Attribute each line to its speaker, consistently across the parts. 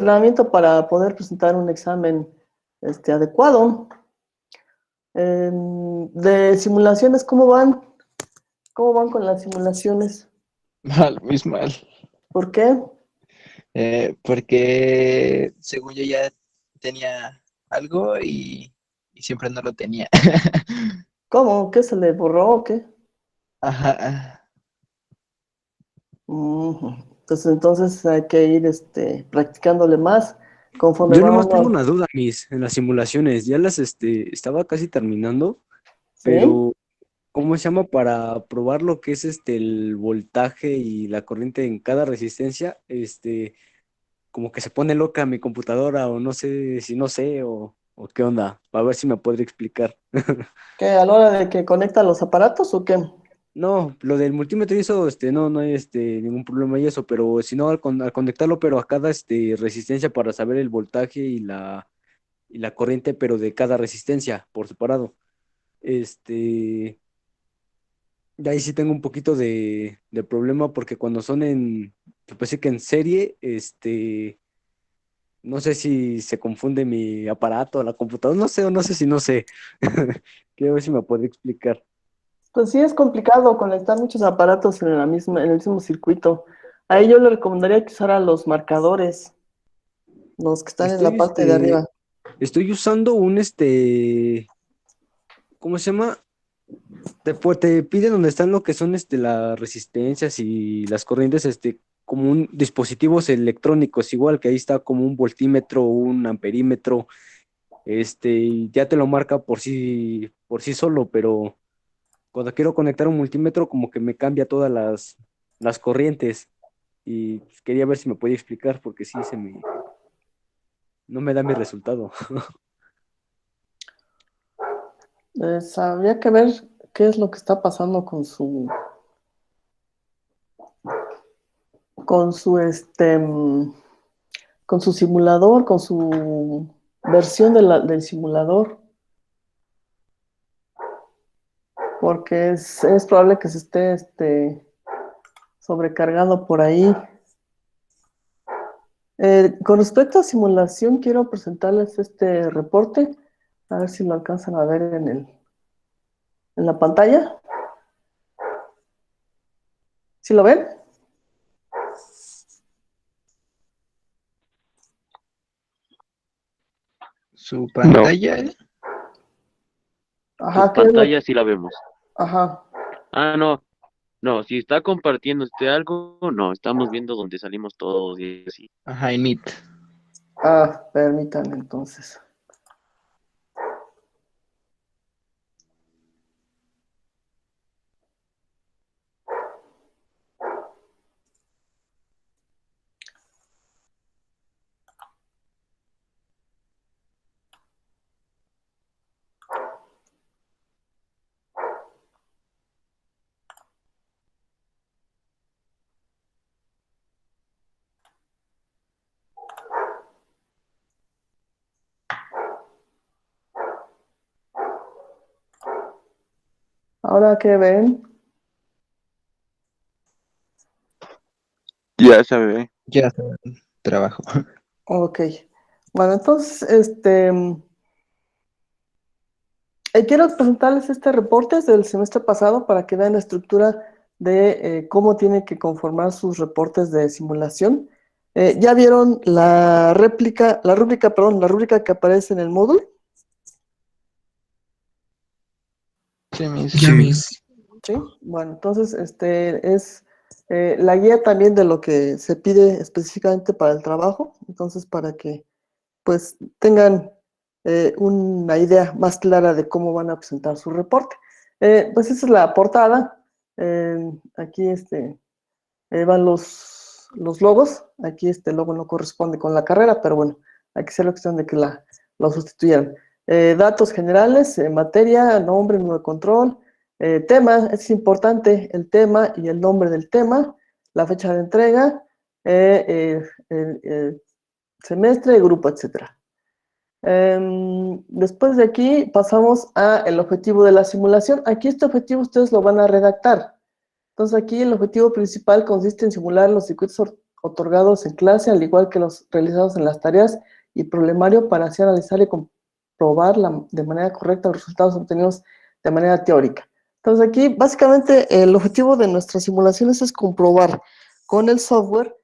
Speaker 1: entrenamiento para poder presentar un examen adecuado. De simulaciones, ¿cómo van? ¿Cómo van con las simulaciones?
Speaker 2: Mal, muy mal.
Speaker 1: ¿Por qué?
Speaker 2: Porque según yo ya tenía algo y siempre no lo tenía.
Speaker 1: ¿Cómo? ¿Qué se le borró o qué?
Speaker 2: Ajá.
Speaker 1: Ujú. Entonces hay que ir practicándole más conforme
Speaker 3: Yo
Speaker 1: va
Speaker 3: nomás tengo
Speaker 1: uno.
Speaker 3: una duda, en las simulaciones. Ya las, estaba casi terminando,
Speaker 1: ¿Sí?
Speaker 3: pero ¿cómo se llama para probar lo que es el voltaje y la corriente en cada resistencia? Como que se pone loca mi computadora o no sé si no sé o qué onda. A ver si me podría explicar.
Speaker 1: ¿Qué a la hora de que conectan los aparatos o qué?
Speaker 3: No, lo del multímetro y eso, no hay ningún problema y eso, pero si no al conectarlo, pero a cada resistencia para saber el voltaje y la corriente, pero de cada resistencia por separado. Este, y ahí sí tengo un poquito de problema porque cuando son pues sí que en serie, no sé si se confunde mi aparato, la computadora, no sé, o no sé si no sé. Quiero ver si me puede explicar.
Speaker 1: Pues sí, es complicado conectar muchos aparatos en el mismo circuito. Ahí yo le recomendaría que usara los marcadores, los que están en la
Speaker 3: Estoy,
Speaker 1: parte de arriba.
Speaker 3: estoy usando ¿cómo se llama? Te pide donde están lo que son las resistencias y las corrientes, como un dispositivos electrónicos, igual que ahí está como un voltímetro, un amperímetro, y ya te lo marca por sí solo, pero cuando quiero conectar un multímetro, como que me cambia todas las corrientes. Y pues, quería ver si me podía explicar, porque sí no me da mi resultado.
Speaker 1: Habría que ver qué es lo que está pasando con su, con su simulador, con su versión del simulador, porque es probable que se esté sobrecargado por ahí. Con respecto a simulación, quiero presentarles este reporte, a ver si lo alcanzan a ver en la pantalla. ¿Sí lo ven?
Speaker 2: Su
Speaker 4: No,
Speaker 2: pantalla,
Speaker 4: tu
Speaker 1: Ajá, ¿qué es lo?
Speaker 4: pantalla sí la vemos.
Speaker 1: Ajá.
Speaker 4: Ah, no, no, si está compartiendo usted algo, no, estamos viendo donde salimos todos y así.
Speaker 2: ajá, en Meet.
Speaker 1: Ah, permítanme entonces. Ahora que ven,
Speaker 4: Ya sabe.
Speaker 2: Ya está en trabajo.
Speaker 1: ok. Bueno, entonces, quiero presentarles este reporte del semestre pasado para que vean la estructura de cómo tienen que conformar sus reportes de simulación. ¿Ya vieron la rúbrica que aparece en el módulo?
Speaker 2: Sí, mis.
Speaker 3: Ya, mis.
Speaker 1: Sí. Bueno, entonces, es la guía también de lo que se pide específicamente para el trabajo. Entonces, para que pues tengan una idea más clara de cómo van a presentar su reporte. Pues esa es la portada. Aquí van los logos. Aquí este logo no corresponde con la carrera, pero bueno, hay que hacer la cuestión de que lo sustituyeran. Datos generales, materia, nombre, número de control, tema, es importante el tema y el nombre del tema, la fecha de entrega, el semestre, grupo, etcétera. Después de aquí pasamos a el objetivo de la simulación. Aquí este objetivo ustedes lo van a redactar. Entonces aquí el objetivo principal consiste en simular los circuitos otorgados en clase, al igual que los realizados en las tareas y problemario para así analizar y comprobar de manera correcta los resultados obtenidos de manera teórica. Entonces aquí básicamente el objetivo de nuestras simulaciones es comprobar con el software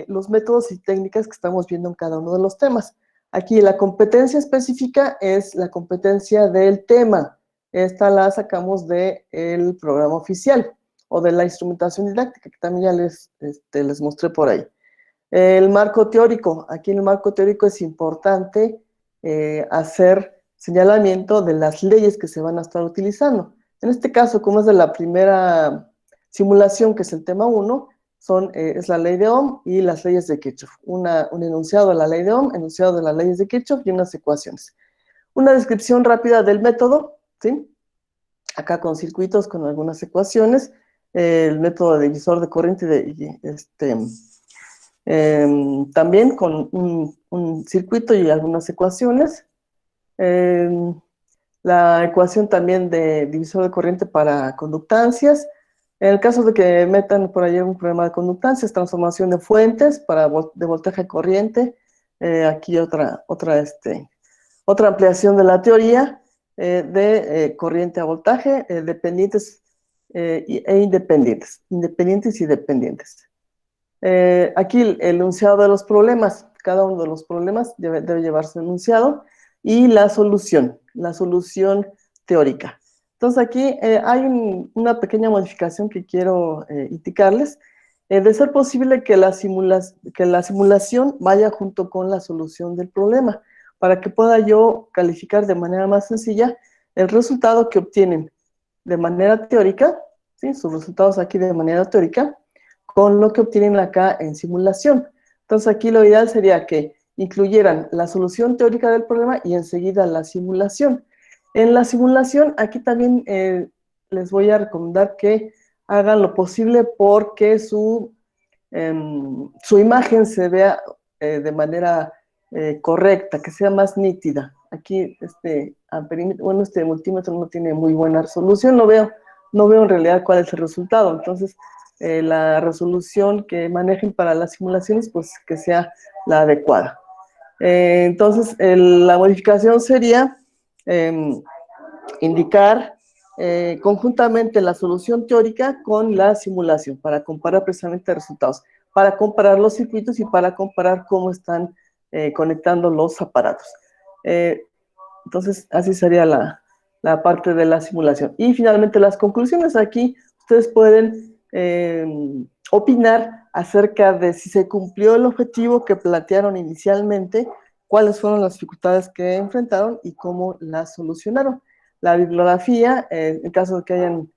Speaker 1: los métodos y técnicas que estamos viendo en cada uno de los temas. Aquí la competencia específica es la competencia del tema. Esta la sacamos del programa oficial o de la instrumentación didáctica, que también ya les mostré por ahí. El marco teórico. Aquí en el marco teórico es importante hacer señalamiento de las leyes que se van a estar utilizando. En este caso, como es de la primera simulación, que es el tema 1, es la ley de Ohm y las leyes de Kirchhoff. Un enunciado de la ley de Ohm, enunciado de las leyes de Kirchhoff y unas ecuaciones. Una descripción rápida del método, ¿sí? Acá con circuitos, con algunas ecuaciones. El método de divisor de corriente también con un circuito y algunas ecuaciones. La ecuación también de divisor de corriente para conductancias. En el caso de que metan por ahí un problema de conductancias, transformación de fuentes de voltaje a corriente. Aquí otra ampliación de la teoría de corriente a voltaje, dependientes e independientes y dependientes. Aquí el enunciado de los problemas, cada uno de los problemas debe llevarse enunciado, y la solución teórica. Entonces aquí hay una pequeña modificación que quiero indicarles. De ser posible que la simulación vaya junto con la solución del problema, para que pueda yo calificar de manera más sencilla el resultado que obtienen de manera teórica, ¿sí? Sus resultados aquí de manera teórica, con lo que obtienen acá en simulación. Entonces aquí lo ideal sería que incluyeran la solución teórica del problema y enseguida la simulación. En la simulación, aquí también les voy a recomendar que hagan lo posible porque su imagen se vea de manera correcta, que sea más nítida. Aquí este multímetro no tiene muy buena resolución, no veo en realidad cuál es el resultado. Entonces, la resolución que manejen para las simulaciones, pues que sea la adecuada. Entonces, la modificación sería indicar conjuntamente la solución teórica con la simulación para comparar precisamente resultados, para comparar los circuitos y para comparar cómo están conectando los aparatos. Entonces, así sería la parte de la simulación. Y finalmente, las conclusiones. Aquí ustedes pueden opinar acerca de si se cumplió el objetivo que plantearon inicialmente, cuáles fueron las dificultades que enfrentaron y cómo las solucionaron. La bibliografía, en caso de que hayan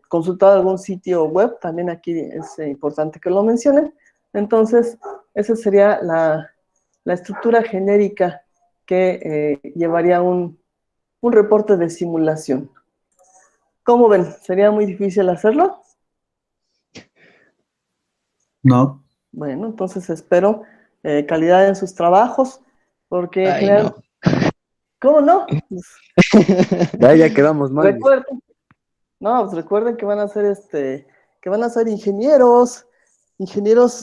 Speaker 1: consultado algún sitio web, también aquí es importante que lo mencionen. Entonces, esa sería la estructura genérica que llevaría un reporte de simulación. ¿Cómo ven? ¿Sería muy difícil hacerlo?
Speaker 5: No.
Speaker 1: Bueno, entonces espero calidad en sus trabajos, porque en
Speaker 2: Ay,
Speaker 1: general...
Speaker 2: no.
Speaker 1: ¿Cómo no? Pues,
Speaker 3: Ya quedamos mal.
Speaker 1: recuerden que van a ser ingenieros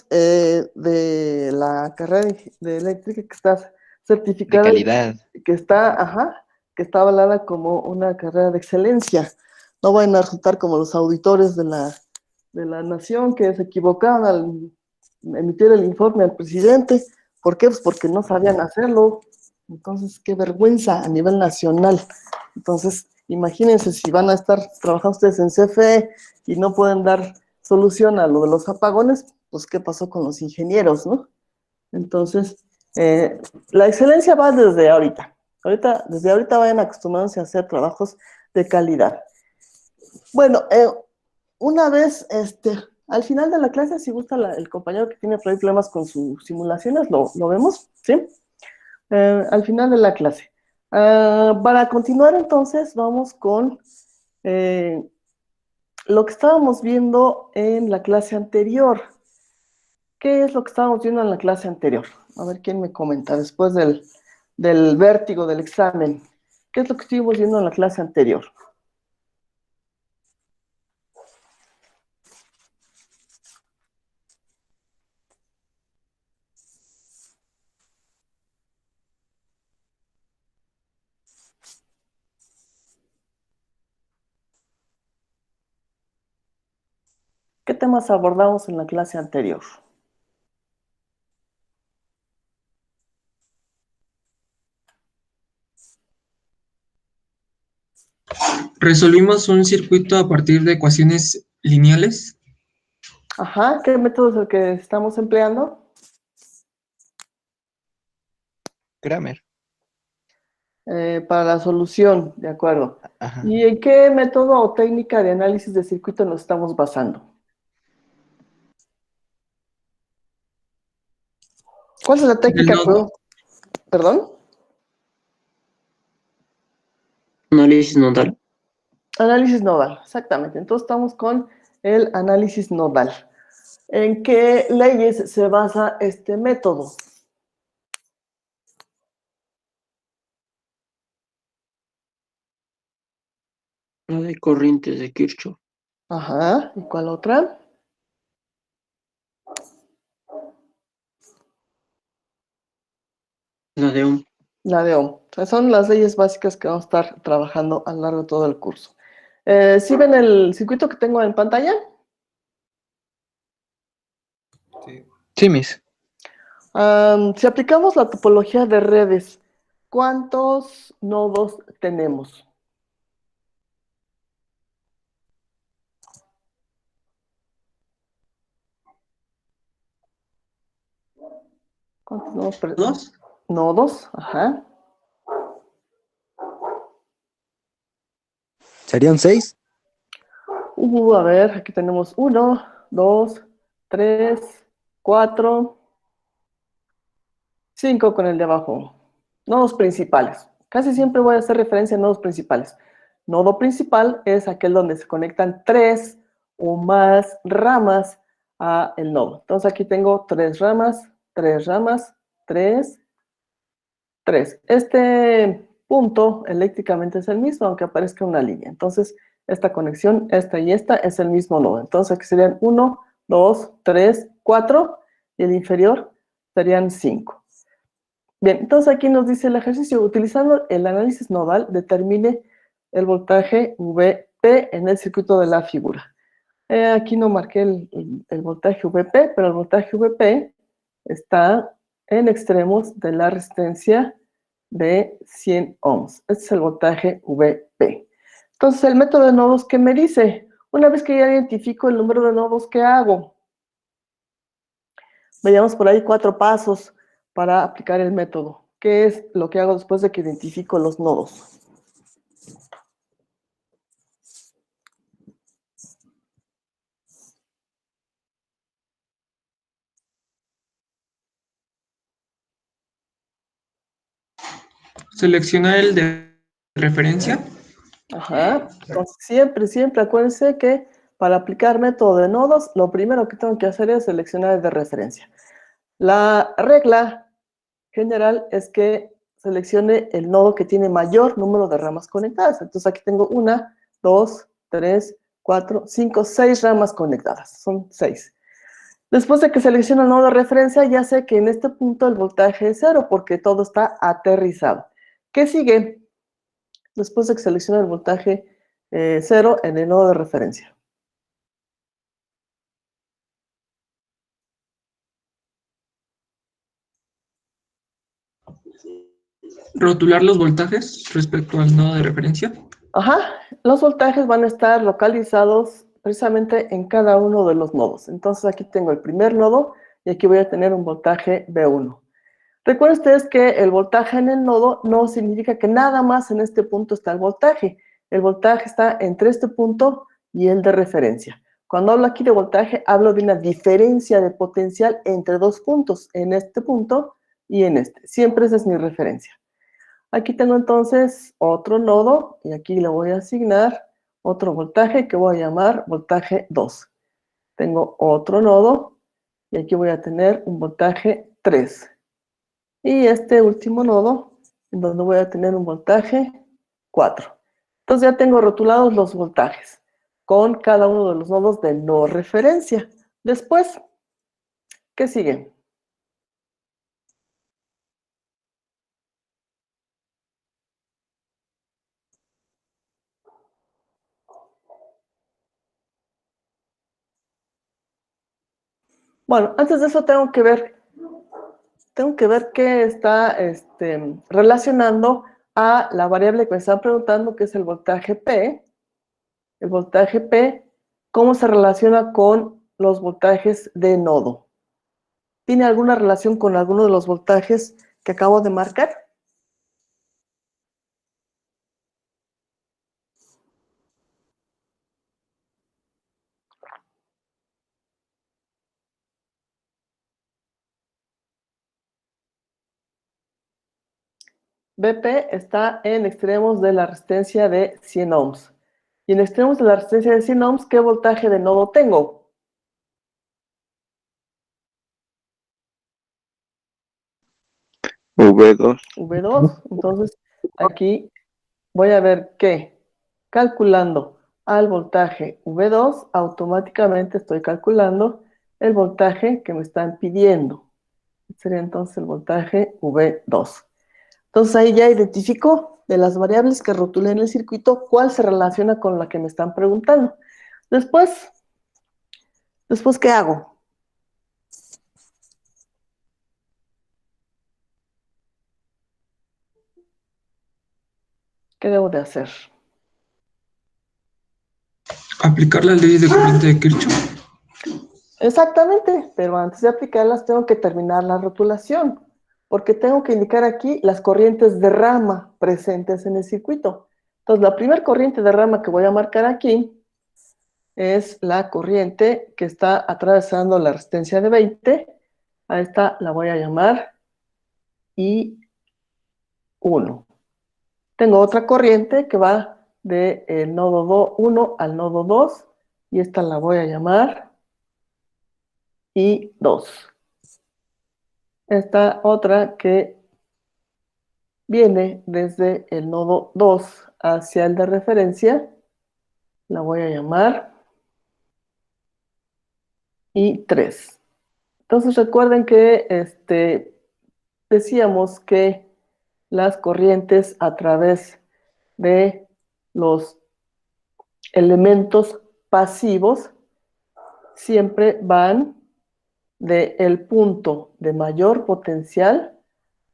Speaker 1: de la carrera de eléctrica que está
Speaker 2: De
Speaker 1: certificada,
Speaker 2: calidad.
Speaker 1: que está avalada como una carrera de excelencia. No vayan a resultar como los auditores de la nación que se equivocaron al emitir el informe al presidente. ¿Por qué? Pues porque no sabían hacerlo. Entonces, qué vergüenza a nivel nacional. Entonces, imagínense si van a estar trabajando ustedes en CFE y no pueden dar solución a lo de los apagones, pues qué pasó con los ingenieros, ¿no? Entonces, la excelencia va desde ahorita. Desde ahorita vayan acostumbrándose a hacer trabajos de calidad. Bueno, una vez, al final de la clase, si gusta el compañero que tiene por ahí problemas con sus simulaciones, lo vemos, ¿sí? Al final de la clase. Para continuar, entonces, vamos con lo que estábamos viendo en la clase anterior. ¿Qué es lo que estábamos viendo en la clase anterior? A ver quién me comenta después del vértigo del examen. ¿Qué es lo que estuvimos viendo en la clase anterior? ¿Qué temas abordamos en la clase anterior?
Speaker 5: Resolvimos un circuito a partir de ecuaciones lineales.
Speaker 1: Ajá, ¿qué método es el que estamos empleando?
Speaker 2: Kramer.
Speaker 1: Para la solución, de acuerdo.
Speaker 2: Ajá.
Speaker 1: ¿Y en qué método o técnica de análisis de circuito nos estamos basando? ¿Cuál es la técnica?
Speaker 5: Del nodo.
Speaker 1: ¿Perdón?
Speaker 6: Análisis nodal.
Speaker 1: Análisis nodal, exactamente. Entonces estamos con el análisis nodal. ¿En qué leyes se basa este método?
Speaker 6: La de corrientes de Kirchhoff.
Speaker 1: Ajá, ¿y cuál otra?
Speaker 6: La de Ohm.
Speaker 1: La de Ohm. O sea, son las leyes básicas que vamos a estar trabajando a lo largo de todo el curso. ¿Sí ven el circuito que tengo en pantalla?
Speaker 2: Sí, Miss.
Speaker 1: Si aplicamos la topología de redes, ¿cuántos nodos tenemos? ¿Cuántos nodos?
Speaker 5: ¿Dos?
Speaker 1: Nodos, ajá.
Speaker 3: ¿Serían 6?
Speaker 1: A ver, aquí tenemos 1, 2, 3, 4, 5 con el de abajo. Nodos principales. Casi siempre voy a hacer referencia a nodos principales. Nodo principal es aquel donde se conectan 3 o más ramas a el nodo. Entonces aquí tengo 3 ramas, 3 ramas, 3, 3. Este punto eléctricamente es el mismo, aunque aparezca una línea. Entonces, esta conexión, esta y esta, es el mismo nodo. Entonces, aquí serían 1, 2, 3, 4, y el inferior serían 5. Bien, entonces aquí nos dice el ejercicio, utilizando el análisis nodal, determine el voltaje VP en el circuito de la figura. Aquí no marqué el voltaje VP, pero el voltaje VP está en extremos de la resistencia de 100 ohms. Este es el voltaje VP. Entonces, el método de nodos, ¿qué me dice? Una vez que ya identifico el número de nodos, ¿qué hago? Veamos por ahí 4 pasos para aplicar el método. ¿Qué es lo que hago después de que identifico los nodos?
Speaker 5: Seleccionar el de referencia.
Speaker 1: Ajá. Entonces, siempre acuérdense que para aplicar método de nodos, lo primero que tengo que hacer es seleccionar el de referencia. La regla general es que seleccione el nodo que tiene mayor número de ramas conectadas. Entonces aquí tengo 1, 2, 3, 4, 5, 6 ramas conectadas. Son 6. Después de que selecciono el nodo de referencia, ya sé que en este punto el voltaje es 0 porque todo está aterrizado. ¿Qué sigue? Después de que selecciono el voltaje 0 en el nodo de referencia.
Speaker 5: Rotular los voltajes respecto al nodo de referencia.
Speaker 1: Ajá, los voltajes van a estar localizados precisamente en cada uno de los nodos. Entonces aquí tengo el primer nodo y aquí voy a tener un voltaje V1. Recuerden ustedes que el voltaje en el nodo no significa que nada más en este punto está el voltaje. El voltaje está entre este punto y el de referencia. Cuando hablo aquí de voltaje, hablo de una diferencia de potencial entre dos puntos, en este punto y en este. Siempre esa es mi referencia. Aquí tengo entonces otro nodo y aquí le voy a asignar otro voltaje que voy a llamar voltaje 2. Tengo otro nodo y aquí voy a tener un voltaje 3. Y este último nodo, en donde voy a tener un voltaje 4. Entonces ya tengo rotulados los voltajes con cada uno de los nodos de no referencia. Después, ¿qué sigue? Bueno, antes de eso tengo que ver qué está relacionando a la variable que me están preguntando, que es el voltaje P. El voltaje P, ¿cómo se relaciona con los voltajes de nodo? ¿Tiene alguna relación con alguno de los voltajes que acabo de marcar? BP está en extremos de la resistencia de 100 ohms. Y en extremos de la resistencia de 100 ohms, ¿qué voltaje de nodo tengo?
Speaker 7: V2.
Speaker 1: V2. Entonces, aquí voy a ver que calculando al voltaje V2, automáticamente estoy calculando el voltaje que me están pidiendo. Sería entonces el voltaje V2. Entonces ahí ya identifico de las variables que rotulé en el circuito cuál se relaciona con la que me están preguntando. Después, ¿qué hago? ¿Qué debo de hacer?
Speaker 5: Aplicar la ley de corriente de Kirchhoff.
Speaker 1: Exactamente, pero antes de aplicarlas tengo que terminar la rotulación, porque tengo que indicar aquí las corrientes de rama presentes en el circuito. Entonces, la primera corriente de rama que voy a marcar aquí es la corriente que está atravesando la resistencia de 20. A esta la voy a llamar I1. Tengo otra corriente que va del nodo 1 al nodo 2, y esta la voy a llamar I2. Esta otra que viene desde el nodo 2 hacia el de referencia, la voy a llamar I3. Entonces recuerden que decíamos que las corrientes a través de los elementos pasivos siempre van del punto de mayor potencial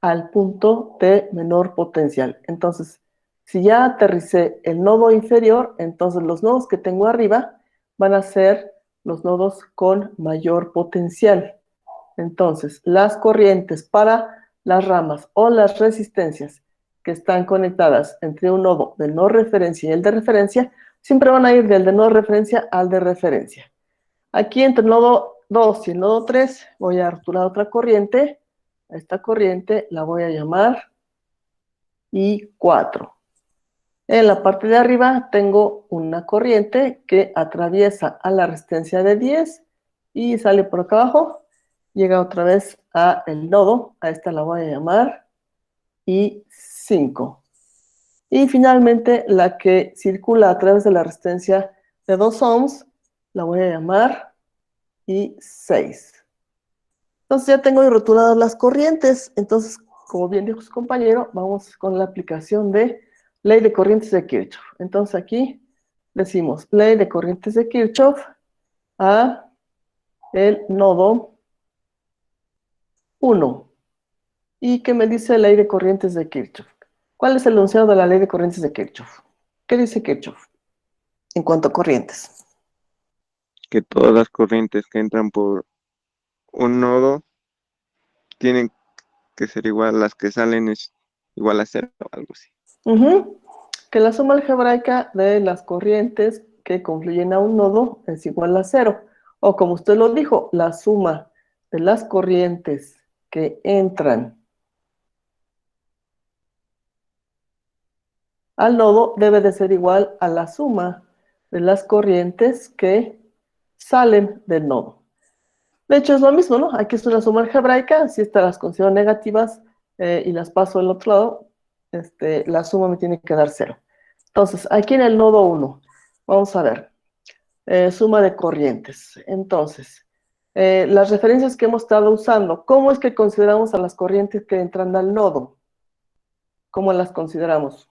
Speaker 1: al punto de menor potencial. Entonces, si ya aterricé el nodo inferior, entonces los nodos que tengo arriba van a ser los nodos con mayor potencial. Entonces, las corrientes para las ramas o las resistencias que están conectadas entre un nodo de no referencia y el de referencia, siempre van a ir del de no referencia al de referencia. Aquí entre el nodo 2 y el nodo 3 voy a rotular otra corriente. A esta corriente la voy a llamar I4. En la parte de arriba tengo una corriente que atraviesa a la resistencia de 10 y sale por acá abajo, llega otra vez a el nodo. A esta la voy a llamar I5. Y finalmente la que circula a través de la resistencia de 2 ohms la voy a llamar I6. Entonces ya tengo rotuladas las corrientes. Entonces, como bien dijo su compañero, vamos con la aplicación de ley de corrientes de Kirchhoff. Entonces aquí decimos ley de corrientes de Kirchhoff a el nodo 1. ¿Y qué me dice ley de corrientes de Kirchhoff? ¿Cuál es el enunciado de la ley de corrientes de Kirchhoff? ¿Qué dice Kirchhoff en cuanto a corrientes?
Speaker 7: Que todas las corrientes que entran por un nodo tienen que ser igual, las que salen es igual a cero o algo así.
Speaker 1: Que la suma algebraica de las corrientes que confluyen a un nodo es igual a 0. O como usted lo dijo, la suma de las corrientes que entran al nodo debe de ser igual a la suma de las corrientes que salen del nodo. De hecho, es lo mismo, ¿no? Aquí es una suma algebraica. Si estas las considero negativas y las paso al otro lado, la suma me tiene que dar 0. Entonces, aquí en el nodo 1, vamos a ver, suma de corrientes. Entonces, las referencias que hemos estado usando, ¿cómo es que consideramos a las corrientes que entran al nodo? ¿Cómo las consideramos?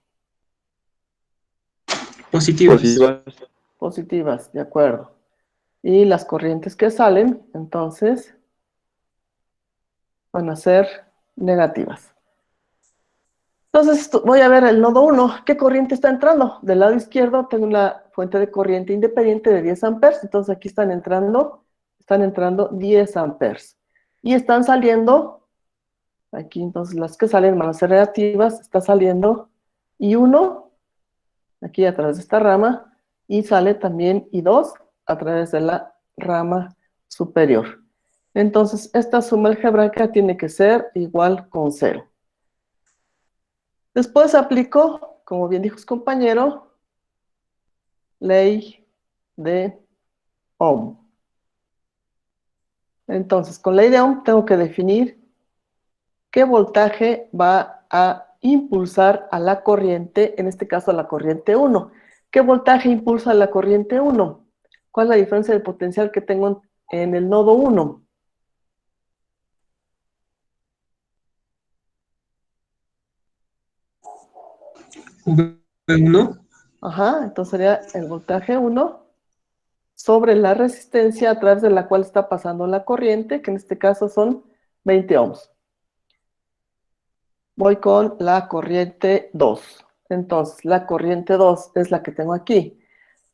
Speaker 5: Positivas.
Speaker 7: Positivas.
Speaker 1: Positivas, de acuerdo. Y las corrientes que salen, entonces, van a ser negativas. Entonces, voy a ver el nodo 1. ¿Qué corriente está entrando? Del lado izquierdo tengo una fuente de corriente independiente de 10 amperes. Entonces, aquí están entrando 10 amperes. Y están saliendo, aquí entonces las que salen van a ser negativas, está saliendo I1, aquí a través de esta rama, y sale también I2 a través de la rama superior. Entonces, esta suma algebraica tiene que ser igual con 0. Después aplico, como bien dijo su compañero, ley de Ohm. Entonces, con ley de Ohm tengo que definir qué voltaje va a impulsar a la corriente, en este caso a la corriente 1. ¿Qué voltaje impulsa a la corriente 1? ¿Cuál es la diferencia de potencial que tengo en el nodo 1?
Speaker 5: V1.
Speaker 1: Ajá, entonces sería el voltaje 1 sobre la resistencia a través de la cual está pasando la corriente, que en este caso son 20 ohms. Voy con la corriente 2. Entonces, la corriente 2 es la que tengo aquí.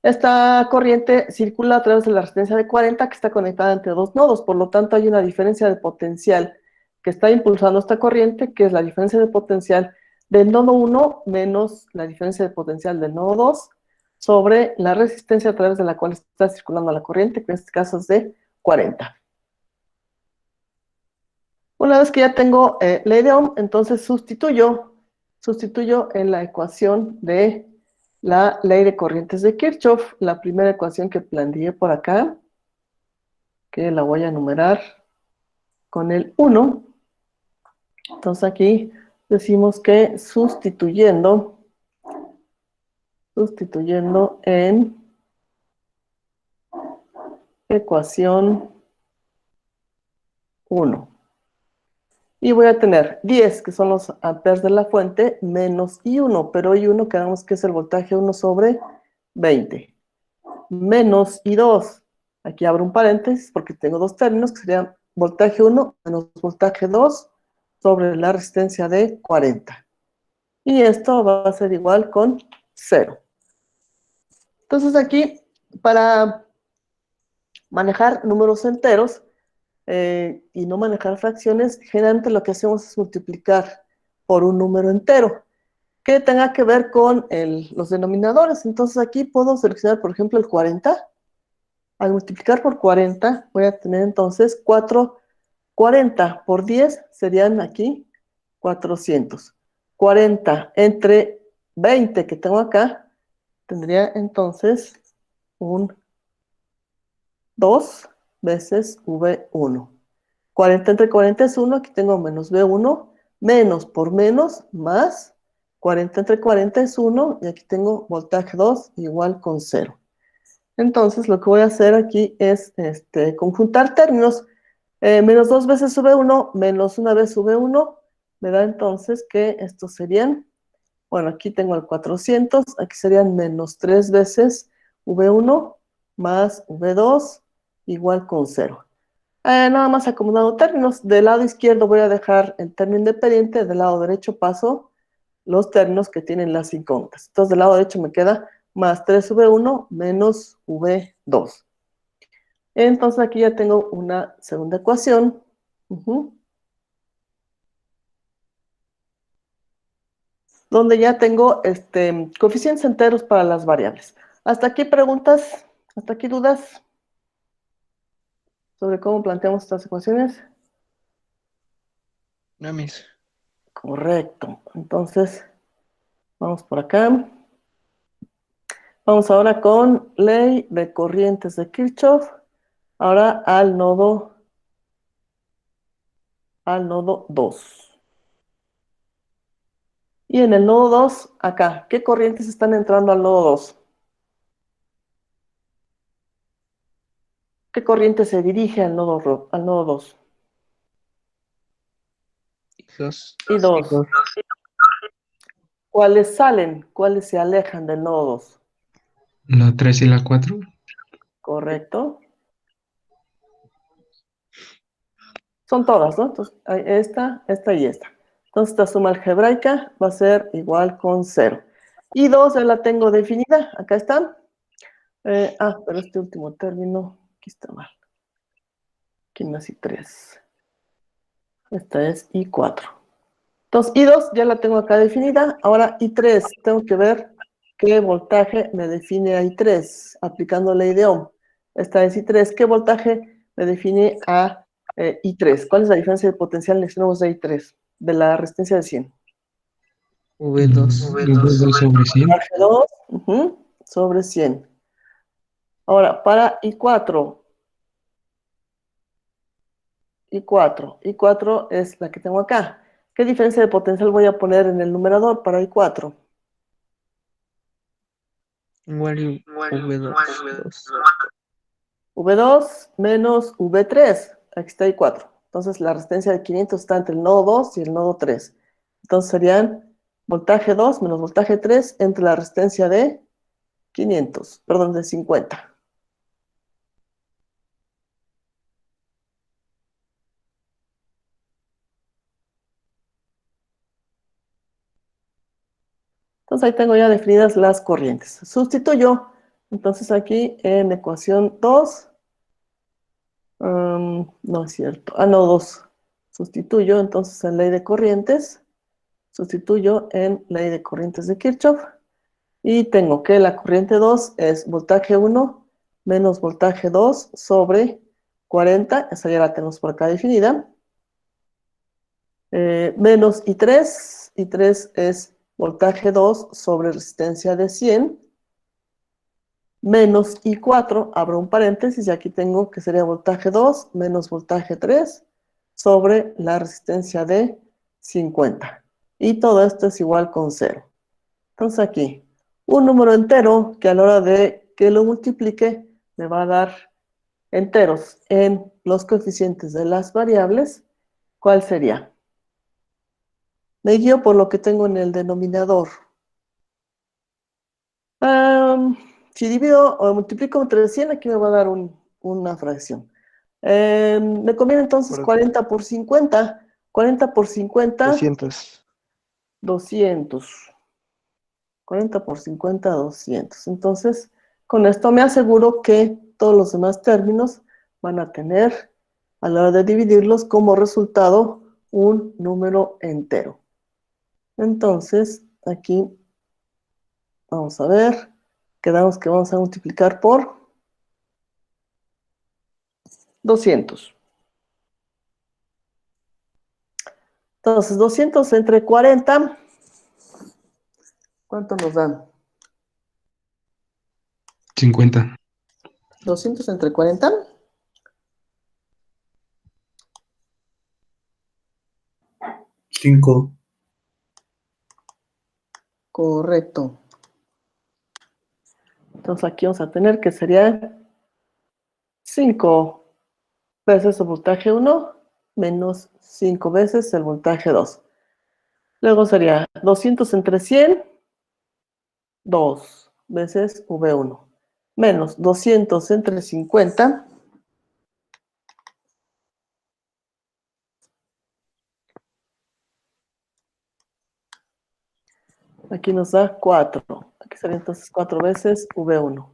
Speaker 1: Esta corriente circula a través de la resistencia de 40 que está conectada entre dos nodos. Por lo tanto, hay una diferencia de potencial que está impulsando esta corriente, que es la diferencia de potencial del nodo 1 menos la diferencia de potencial del nodo 2 sobre la resistencia a través de la cual está circulando la corriente, que en este caso es de 40. Una vez que ya tengo ley de Ohm, entonces sustituyo en la ecuación de la ley de corrientes de Kirchhoff, la primera ecuación que planteé por acá, que la voy a numerar con el 1. Entonces aquí decimos que sustituyendo en ecuación 1. Y voy a tener 10, que son los amperes de la fuente, menos I1, pero I1 quedamos que es el voltaje 1 sobre 20. Menos I2, aquí abro un paréntesis porque tengo dos términos que serían voltaje 1 menos voltaje 2 sobre la resistencia de 40. Y esto va a ser igual con 0. Entonces aquí, para manejar números enteros, y no manejar fracciones, generalmente lo que hacemos es multiplicar por un número entero que tenga que ver con los denominadores. Entonces aquí puedo seleccionar, por ejemplo, el 40. Al multiplicar por 40 voy a tener entonces 40 por 10 serían aquí 400. 40 entre 20 que tengo acá, tendría entonces un 2 veces V1. 40 entre 40 es 1, aquí tengo menos V1, menos por menos, más 40 entre 40 es 1, y aquí tengo voltaje 2 igual con 0. Entonces lo que voy a hacer aquí es conjuntar términos. Menos 2 veces V1 menos 1 vez V1 me da entonces que estos serían, bueno, aquí tengo el 400, aquí serían menos 3 veces V1 más V2 igual con 0. Nada más acomodando términos. Del lado izquierdo voy a dejar el término independiente, del lado derecho paso los términos que tienen las incógnitas. Entonces del lado derecho me queda más 3V1 menos V2. Entonces aquí ya tengo una segunda ecuación. Donde ya tengo coeficientes enteros para las variables. ¿Hasta aquí preguntas? ¿Hasta aquí dudas sobre cómo planteamos estas ecuaciones?
Speaker 2: No, mis.
Speaker 1: Correcto. Entonces, vamos por acá. Vamos ahora con ley de corrientes de Kirchhoff. Ahora al nodo 2. Y en el nodo 2, acá, ¿qué corrientes están entrando al nodo 2? ¿Qué corriente se dirige al nodo 2? Y 2. ¿Cuáles salen? ¿Cuáles se alejan del nodo 2?
Speaker 5: La 3 y la 4.
Speaker 1: Correcto. Son todas, ¿no? Entonces, hay esta, esta y esta. Entonces, esta suma algebraica va a ser igual con 0. Y 2 ya la tengo definida. Acá están. Pero este último término, aquí está mal. Aquí más I3. Esta es I4. Entonces, I2 ya la tengo acá definida. Ahora I3, tengo que ver qué voltaje me define a I3, aplicando ley de Ohm. Esta es I3. ¿Qué voltaje me define a I3? ¿Cuál es la diferencia de potencial en extremos de I3? De la resistencia de 100.
Speaker 5: V2 sobre 100.
Speaker 1: Voltaje 2 sobre 100. Ahora, para I4. I4 es la que tengo acá. ¿Qué diferencia de potencial voy a poner en el numerador para I4?
Speaker 6: Igual V2.
Speaker 1: V2 menos V3. Aquí está I4. Entonces la resistencia de 500 está entre el nodo 2 y el nodo 3. Entonces serían voltaje 2 menos voltaje 3 entre la resistencia de 500, perdón, de 50. Entonces ahí tengo ya definidas las corrientes. Sustituyo, entonces aquí en ecuación 2, no es cierto, no, 2. Sustituyo entonces en ley de corrientes, sustituyo en ley de corrientes de Kirchhoff, y tengo que la corriente 2 es voltaje 1 menos voltaje 2 sobre 40, esa ya la tenemos por acá definida, menos I3, I3 es voltaje 2 sobre resistencia de 100, menos I4, abro un paréntesis, y aquí tengo que sería voltaje 2 menos voltaje 3 sobre la resistencia de 50. Y todo esto es igual con 0. Entonces aquí, un número entero que a la hora de que lo multiplique me va a dar enteros en los coeficientes de las variables. ¿Cuál sería? Me guío por lo que tengo en el denominador. Si divido o multiplico entre 100, aquí me va a dar una fracción. Me conviene entonces 40 por 50. 40 por 50,
Speaker 2: 200.
Speaker 1: 200. 40 por 50, 200. Entonces, con esto me aseguro que todos los demás términos van a tener, a la hora de dividirlos, como resultado un número entero. Entonces, aquí vamos a ver, quedamos que vamos a multiplicar por 200. Entonces, 200 entre 40, ¿cuánto nos dan?
Speaker 5: 50.
Speaker 1: 200 entre 40.
Speaker 5: 5.
Speaker 1: Correcto. Entonces, aquí vamos a tener que sería 5 veces el voltaje 1 menos 5 veces el voltaje 2. Luego sería 200 entre 100, 2 veces V1, menos 200 entre 50, aquí nos da 4. Aquí sería entonces 4 veces V1.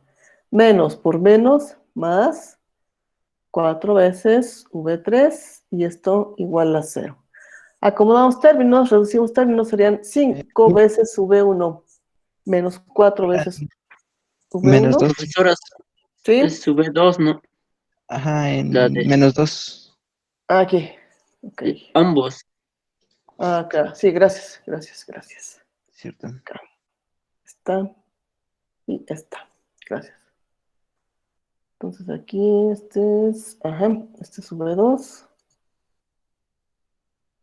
Speaker 1: Menos por menos, más 4 veces V3, y esto igual a 0. Acomodamos términos, reducimos términos, serían 5 veces V1 menos 4 veces
Speaker 2: Menos
Speaker 1: V1.
Speaker 2: 2.
Speaker 6: Profesoras,
Speaker 1: ¿Sí?
Speaker 6: es V2, ¿no?
Speaker 2: Ajá,
Speaker 6: La
Speaker 2: en
Speaker 6: de
Speaker 2: menos 2.
Speaker 1: Aquí. Ok.
Speaker 6: ambos.
Speaker 1: Acá. Sí, gracias, gracias, gracias.
Speaker 2: Cierto.
Speaker 1: Acá. Está y esta. Gracias. Entonces aquí este es V2.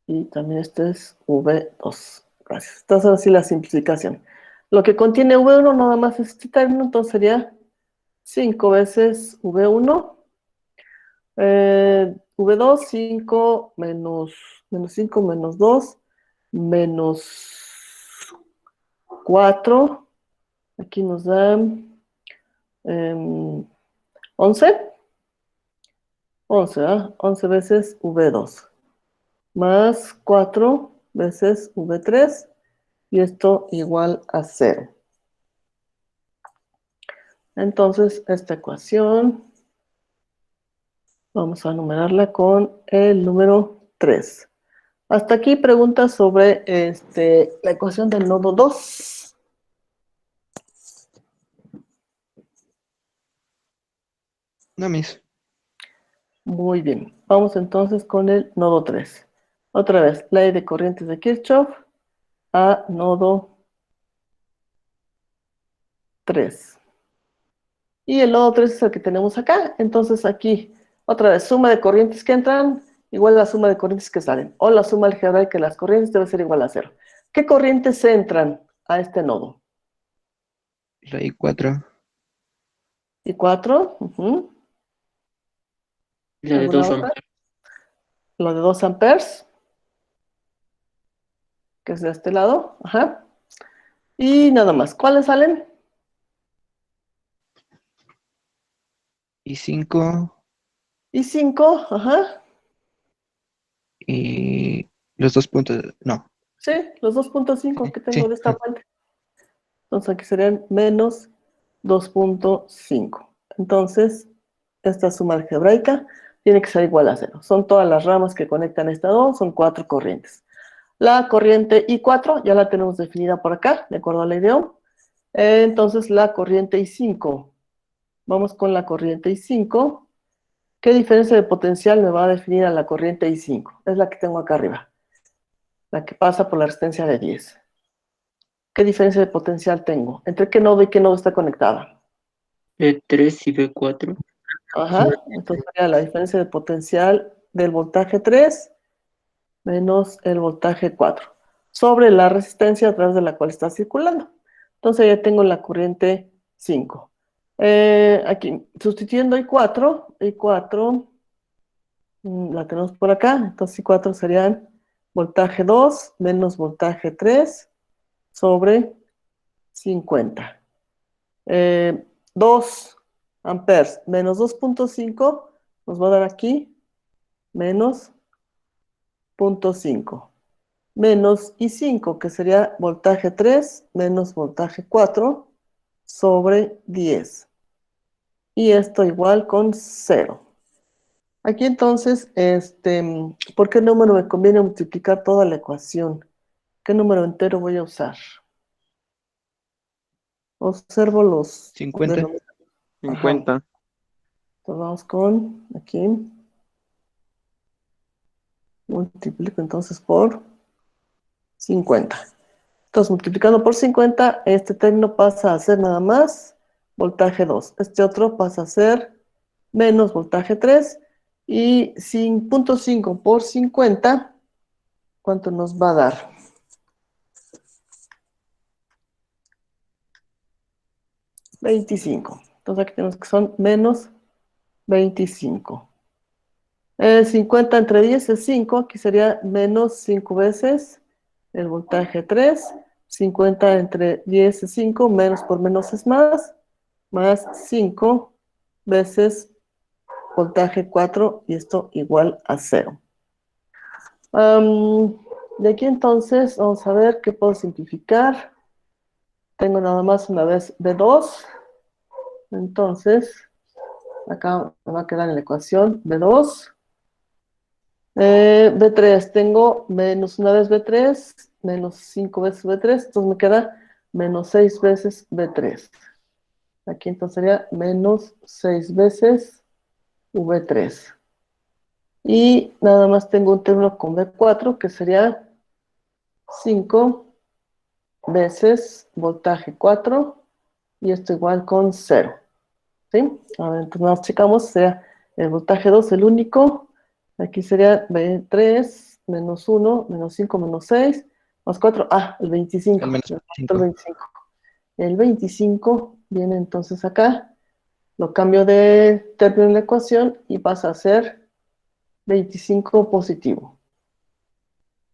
Speaker 1: Y también este es V2. Gracias. Entonces ahora sí la simplificación. Lo que contiene V1 nada más es este término, entonces sería 5 veces V1. V2, 5 menos 5 menos 2, menos 4. Aquí nos da 11. 11, ¿verdad? 11 veces V2. Más 4 veces V3. Y esto igual a 0. Entonces, esta ecuación vamos a numerarla con el número 3. Hasta aquí preguntas sobre la ecuación del nodo 2.
Speaker 2: No, mis.
Speaker 1: Muy bien. Vamos entonces con el nodo 3. Otra vez, ley de corrientes de Kirchhoff a nodo 3. Y el nodo 3 es el que tenemos acá. Entonces aquí, otra vez, suma de corrientes que entran igual a la suma de corrientes que salen. O la suma algebraica de las corrientes debe ser igual a 0. ¿Qué corrientes entran a este nodo?
Speaker 2: La I4.
Speaker 1: ¿Y 4?
Speaker 6: La de
Speaker 1: ¿Alguna
Speaker 6: 2
Speaker 1: otra?
Speaker 6: amperes.
Speaker 1: Lo de 2 amperes, que es de este lado. Ajá. Y nada más. ¿Cuáles salen?
Speaker 2: I5
Speaker 1: Y 5. Ajá.
Speaker 2: y los 2 puntos. No.
Speaker 1: Sí, los 2.5 que tengo
Speaker 2: Sí.
Speaker 1: de esta fuente. Entonces aquí serían menos 2.5. Entonces, esta suma algebraica tiene que ser igual a 0. Son todas las ramas que conectan estas dos, son 4 corrientes. La corriente I4 ya la tenemos definida por acá, de acuerdo a la idea. Entonces, la corriente I5. Vamos con la corriente I5. ¿Qué diferencia de potencial me va a definir a la corriente I5? Es la que tengo acá arriba. La que pasa por la resistencia de 10. ¿Qué diferencia de potencial tengo? ¿Entre qué nodo y qué nodo está conectada?
Speaker 6: B3 y B4.
Speaker 1: Ajá, entonces sería la diferencia de potencial del voltaje 3 menos el voltaje 4 sobre la resistencia a través de la cual está circulando. Entonces ya tengo la corriente 5. Aquí, sustituyendo I4 la tenemos por acá, entonces I4 serían voltaje 2 menos voltaje 3 sobre 50. 2 amperes menos 2.5 nos va a dar aquí menos 0.5. Menos I5, que sería voltaje 3 menos voltaje 4 sobre 10. Y esto igual con 0. Aquí entonces, ¿por qué número me conviene multiplicar toda la ecuación? ¿Qué número entero voy a usar? Observo los
Speaker 2: 50.
Speaker 1: denominadores.
Speaker 7: 50.
Speaker 1: Entonces vamos con aquí. Multiplico entonces por 50. Entonces, multiplicando por 50, este término pasa a ser nada más voltaje 2. Este otro pasa a ser menos voltaje 3. Y 0.5 por 50, ¿cuánto nos va a dar? 25. Entonces aquí tenemos que son menos 25. 50 entre 10 es 5. Aquí sería menos 5 veces el voltaje 3. 50 entre 10 es 5. Menos por menos es más 5 veces voltaje 4. Y esto igual a 0. De aquí entonces vamos a ver qué puedo simplificar. Tengo nada más una vez B2. Entonces, acá me va a quedar en la ecuación B2. B3, tengo menos una vez B3, menos 5 veces B3, entonces me queda menos 6 veces B3. Aquí entonces sería menos 6 veces V3. Y nada más tengo un término con B4, que sería 5 veces voltaje 4, y esto igual con 0. ¿Sí? A ver, entonces nada más checamos, sería el voltaje 2, el único. Aquí sería B3 menos 1, menos 5, menos 6, más 4. El 25.
Speaker 2: El menos
Speaker 1: El
Speaker 2: 5.
Speaker 1: 25. El 25 viene entonces acá. Lo cambio de término en la ecuación y pasa a ser 25 positivo.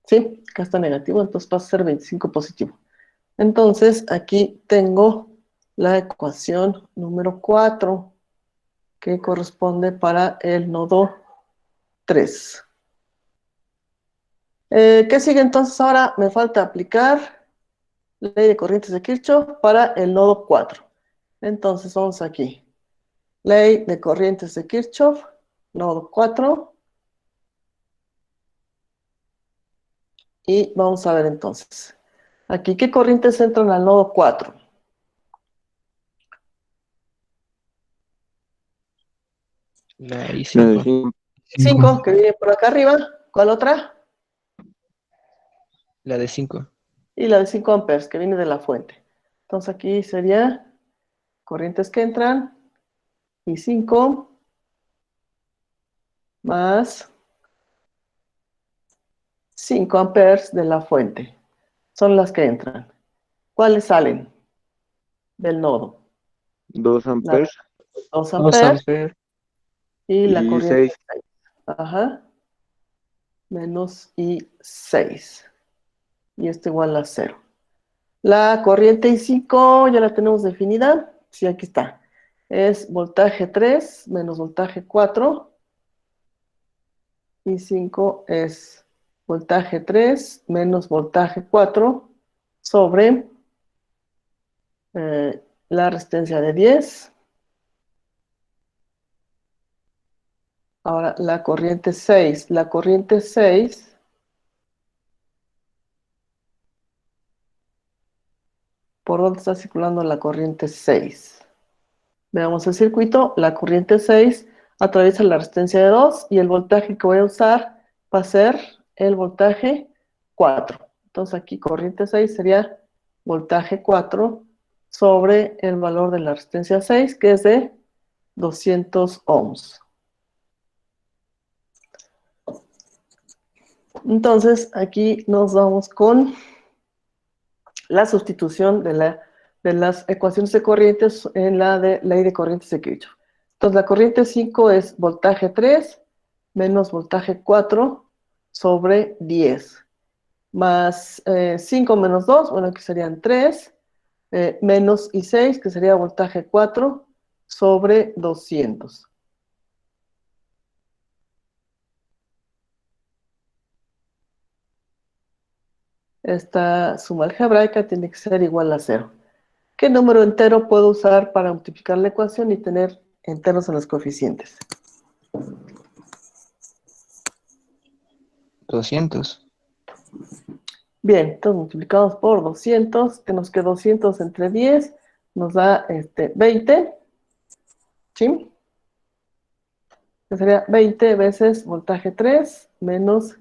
Speaker 1: ¿Sí? Acá está negativo, entonces pasa a ser 25 positivo. Entonces, aquí tengo la ecuación número 4, que corresponde para el nodo 3. ¿Qué sigue entonces ahora? Me falta aplicar ley de corrientes de Kirchhoff para el nodo 4. Entonces vamos aquí. Ley de corrientes de Kirchhoff, nodo 4. Y vamos a ver entonces. Aquí, ¿qué corrientes entran al nodo 4?
Speaker 2: La
Speaker 7: La de
Speaker 2: I5.
Speaker 7: 5.
Speaker 1: 5, que viene por acá arriba. ¿Cuál otra?
Speaker 2: La de 5.
Speaker 1: Y la de 5 amperes, que viene de la fuente. Entonces aquí sería corrientes que entran, y 5 más 5 amperes de la fuente. Son las que entran. ¿Cuáles salen del nodo?
Speaker 7: 2
Speaker 1: La de
Speaker 7: amperes
Speaker 1: 2
Speaker 6: 2
Speaker 1: amperes
Speaker 6: amperes.
Speaker 1: y la
Speaker 7: y
Speaker 1: corriente
Speaker 7: 6.
Speaker 1: 6. Ajá. Menos y 6. Y esto igual a 0. La corriente I5 ya la tenemos definida. Sí, aquí está. Es voltaje 3 menos voltaje 4. Y 5 es voltaje 3 menos voltaje 4 sobre la resistencia de 10. Ahora la corriente 6. La corriente 6 ¿por dónde está circulando la corriente 6? Veamos el circuito. La corriente 6 atraviesa la resistencia de 2 y el voltaje que voy a usar va a ser el voltaje 4. Entonces aquí corriente 6 sería voltaje 4 sobre el valor de la resistencia 6, que es de 200 ohms. Entonces aquí nos vamos con la sustitución de las ecuaciones de corrientes en la de ley de corrientes de Kirchhoff. Entonces la corriente 5 es voltaje 3 menos voltaje 4 sobre 10, más 5 menos 2, bueno, que serían 3, menos y 6, que sería voltaje 4 sobre 200. Esta suma algebraica tiene que ser igual a 0. ¿Qué número entero puedo usar para multiplicar la ecuación y tener enteros en los coeficientes?
Speaker 2: 200.
Speaker 1: Bien, entonces multiplicamos por 200, que nos queda 200 entre 10, nos da 20, ¿sí? Que sería 20 veces voltaje 3 menos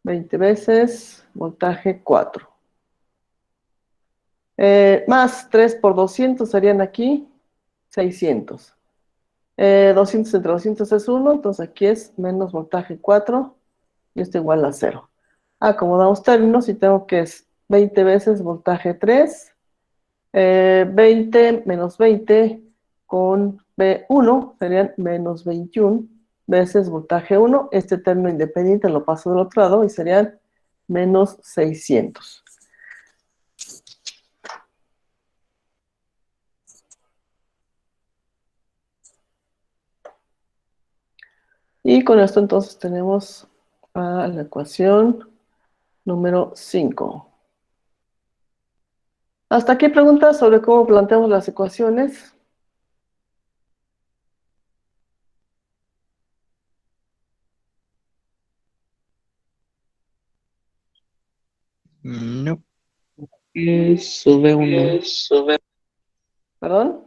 Speaker 1: 20 veces voltaje 4. Más 3 por 200 serían aquí 600. 200 entre 200 es 1, entonces aquí es menos voltaje 4 y esto igual a 0. Acomodamos términos y tengo que es 20 veces voltaje 3, 20 menos 20 con B1 serían menos 21 veces voltaje 1. Este término independiente lo paso del otro lado y serían menos 600. Y con esto entonces tenemos a la ecuación número 5. ¿Hasta aquí preguntas sobre cómo planteamos las ecuaciones?
Speaker 2: No.
Speaker 6: Sube 1.
Speaker 1: ¿Perdón?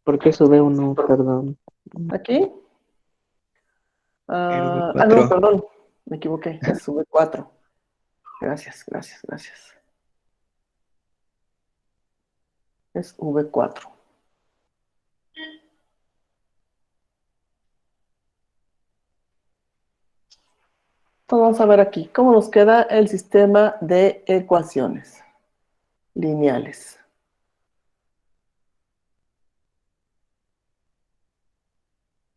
Speaker 6: ¿Por qué sube 1? Perdón.
Speaker 1: ¿Aquí?
Speaker 2: El
Speaker 1: No,
Speaker 2: V4.
Speaker 1: perdón, me equivoqué, es V4. Gracias, gracias, gracias. Es V4. Entonces vamos a ver aquí cómo nos queda el sistema de ecuaciones lineales.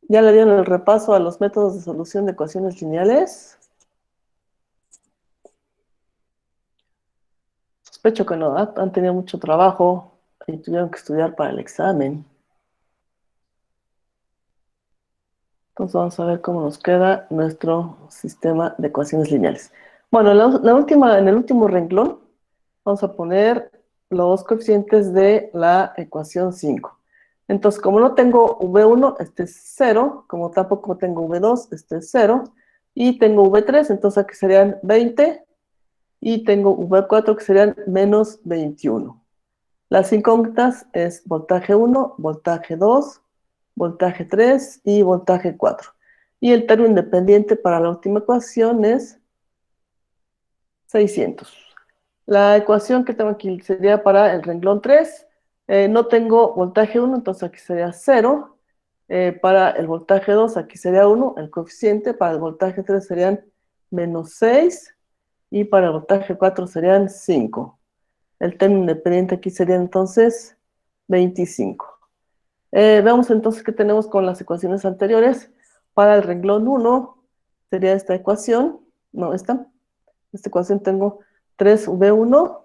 Speaker 1: ¿Ya le dieron el repaso a los métodos de solución de ecuaciones lineales? Sospecho que no, ¿ah? Han tenido mucho trabajo y tuvieron que estudiar para el examen. Entonces vamos a ver cómo nos queda nuestro sistema de ecuaciones lineales. Bueno, en el último renglón vamos a poner los coeficientes de la ecuación 5. Entonces, como no tengo V1, este es 0. Como tampoco tengo V2, este es 0. Y tengo V3, entonces aquí serían 20. Y tengo V4 que serían menos 21. Las incógnitas es voltaje 1, voltaje 2, voltaje 3 y voltaje 4. Y el término independiente para la última ecuación es 600. La ecuación que tengo aquí sería para el renglón 3. No tengo voltaje 1, entonces aquí sería 0. Para el voltaje 2, aquí sería 1. El coeficiente para el voltaje 3 serían menos 6. Y para el voltaje 4 serían 5. El término independiente aquí sería entonces 25. Veamos entonces qué tenemos con las ecuaciones anteriores. Para el renglón 1 sería esta ecuación. No, esta ecuación tengo 3V1.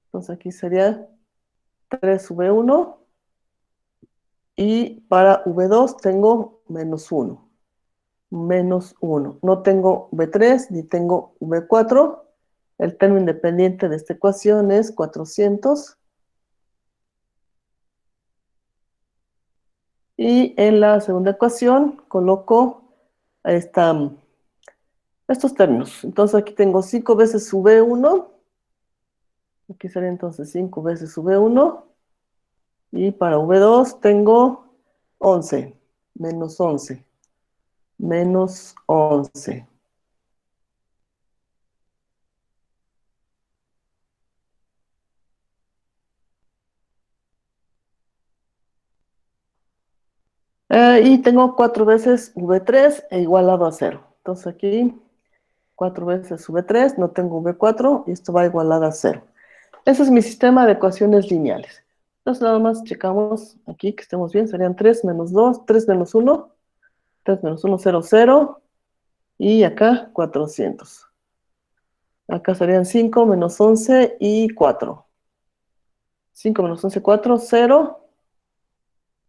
Speaker 1: Entonces aquí sería 3V1. Y para V2 tengo menos 1. Menos 1. No tengo V3 ni tengo V4. El término independiente de esta ecuación es 400. Y en la segunda ecuación coloco estos términos. Entonces aquí tengo 5 veces V1. Aquí sería entonces 5 veces V1. Y para V2 tengo 11. Menos 11. Menos 11. Y tengo 4 veces V3 igualado a 0. Entonces aquí 4 veces V3, no tengo V4 y esto va igualado a 0. Ese es mi sistema de ecuaciones lineales. Entonces nada más checamos aquí que estemos bien. Serían 3 menos 2, 3 menos 1, 3 menos 1, 0, 0. Y acá 400. Acá serían 5 menos 11 y 4. 5 menos 11, 4, 0.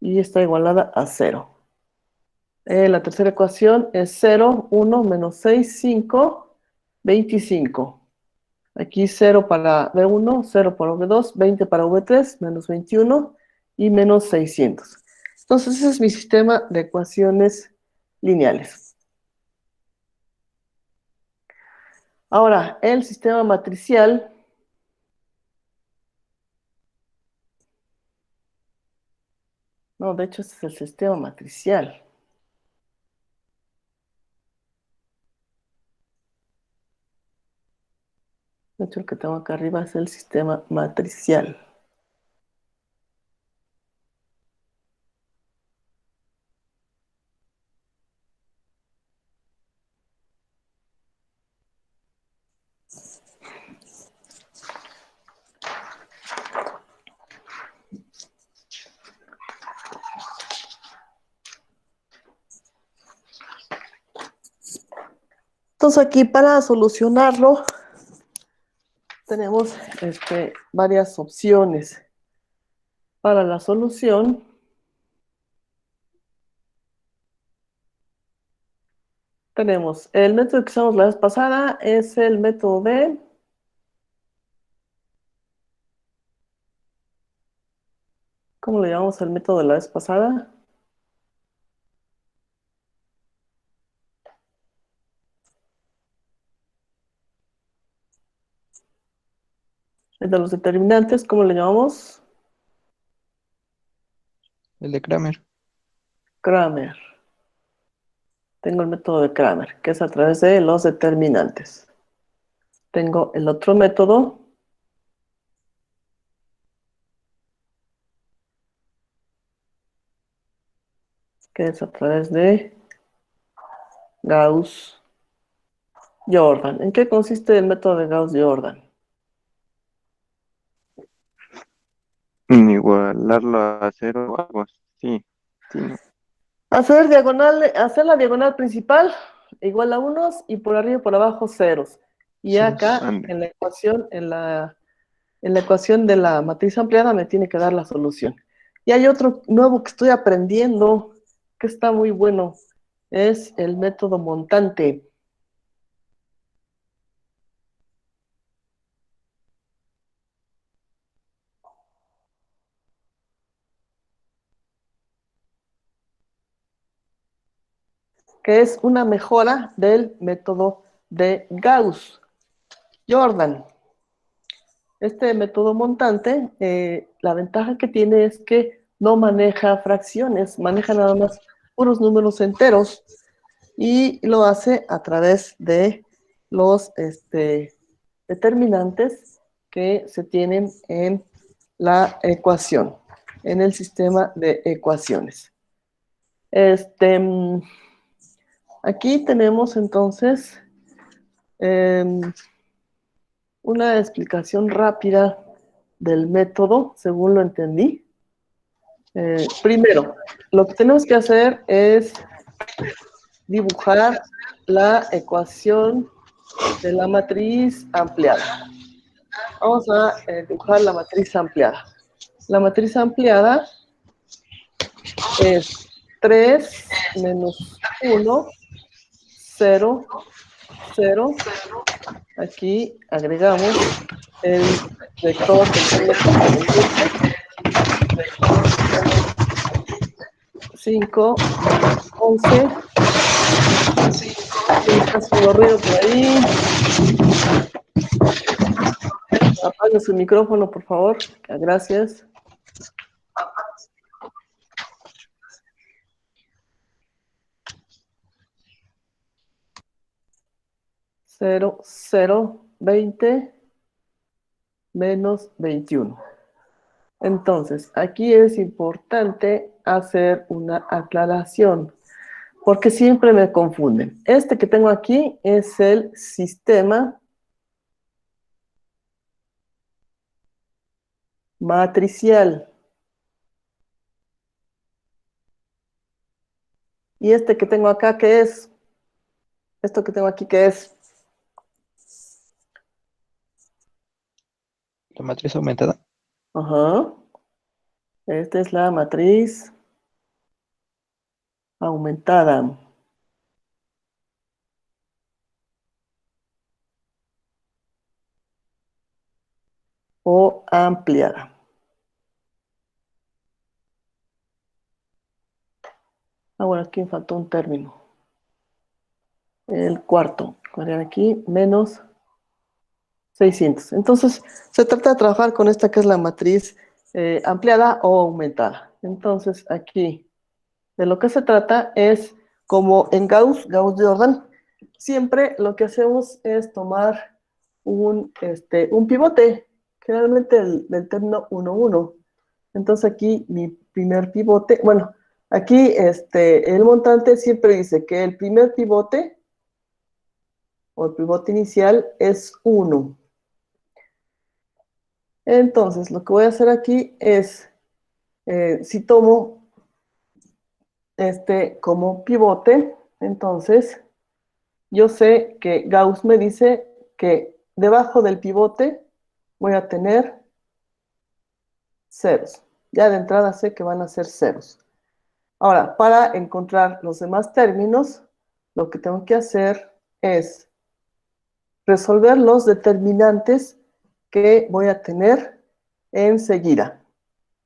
Speaker 1: Y está igualada a 0. La tercera ecuación es 0, 1 menos 6, 5, 25. Aquí 0 para V1, 0 para V2, 20 para V3, menos 21 y menos 600. Entonces ese es mi sistema de ecuaciones lineales. Ahora, el sistema matricial. No, de hecho este es el sistema matricial. De hecho el que tengo acá arriba es el sistema matricial. Entonces aquí para solucionarlo tenemos varias opciones. Para la solución tenemos el método que usamos la vez pasada, es el método de ¿cómo le llamamos al método de la vez pasada? El de los determinantes, ¿cómo le llamamos?
Speaker 2: El de Kramer.
Speaker 1: Kramer. Tengo el método de Kramer, que es a través de los determinantes. Tengo el otro método, que es a través de Gauss-Jordan. ¿En qué consiste el método de Gauss-Jordan?
Speaker 7: Igualarlo a 0 o algo así. Sí, ¿no?
Speaker 1: Hacer la diagonal principal igual a unos y por arriba y por abajo ceros. Y acá
Speaker 7: Ande.
Speaker 1: en la ecuación de la matriz ampliada me tiene que dar la solución. Y hay otro nuevo que estoy aprendiendo que está muy bueno. es el método montante. Que es una mejora del método de Gauss-Jordan. Este método montante, la ventaja que tiene es que no maneja fracciones, maneja nada más puros números enteros y lo hace a través de los determinantes que se tienen en la ecuación, en el sistema de ecuaciones. Aquí tenemos entonces una explicación rápida del método, según lo entendí. Primero, lo que tenemos que hacer es dibujar la ecuación de la matriz ampliada. Vamos a dibujar la matriz ampliada. La matriz ampliada es 3 menos 1, 0, 0. Aquí agregamos el vector del primer componente. 5, 11. Está haciendo ruido por ahí. Apague su micrófono, por favor. Gracias. Cero, 0, 20 menos 21. Entonces, aquí es importante hacer una aclaración, porque siempre me confunden. Este que tengo aquí es el sistema matricial. Y este que tengo acá, ¿qué es? Esto que tengo aquí, ¿qué es?
Speaker 2: La matriz aumentada.
Speaker 1: Ajá. Esta es la matriz aumentada. O ampliada. Ah, bueno, aquí me faltó un término. El cuarto. Poner aquí menos 600. Entonces, se trata de trabajar con esta que es la matriz ampliada o aumentada. Entonces, aquí, de lo que se trata es, como en Gauss-Jordan, siempre lo que hacemos es tomar un pivote, generalmente del término 1, 1. Entonces, aquí mi primer pivote, bueno, aquí el montante siempre dice que el primer pivote, o el pivote inicial, es 1. Entonces, lo que voy a hacer aquí es, si tomo como pivote, entonces yo sé que Gauss me dice que debajo del pivote voy a tener ceros. Ya de entrada sé que van a ser ceros. Ahora, para encontrar los demás términos, lo que tengo que hacer es resolver los determinantes que voy a tener enseguida.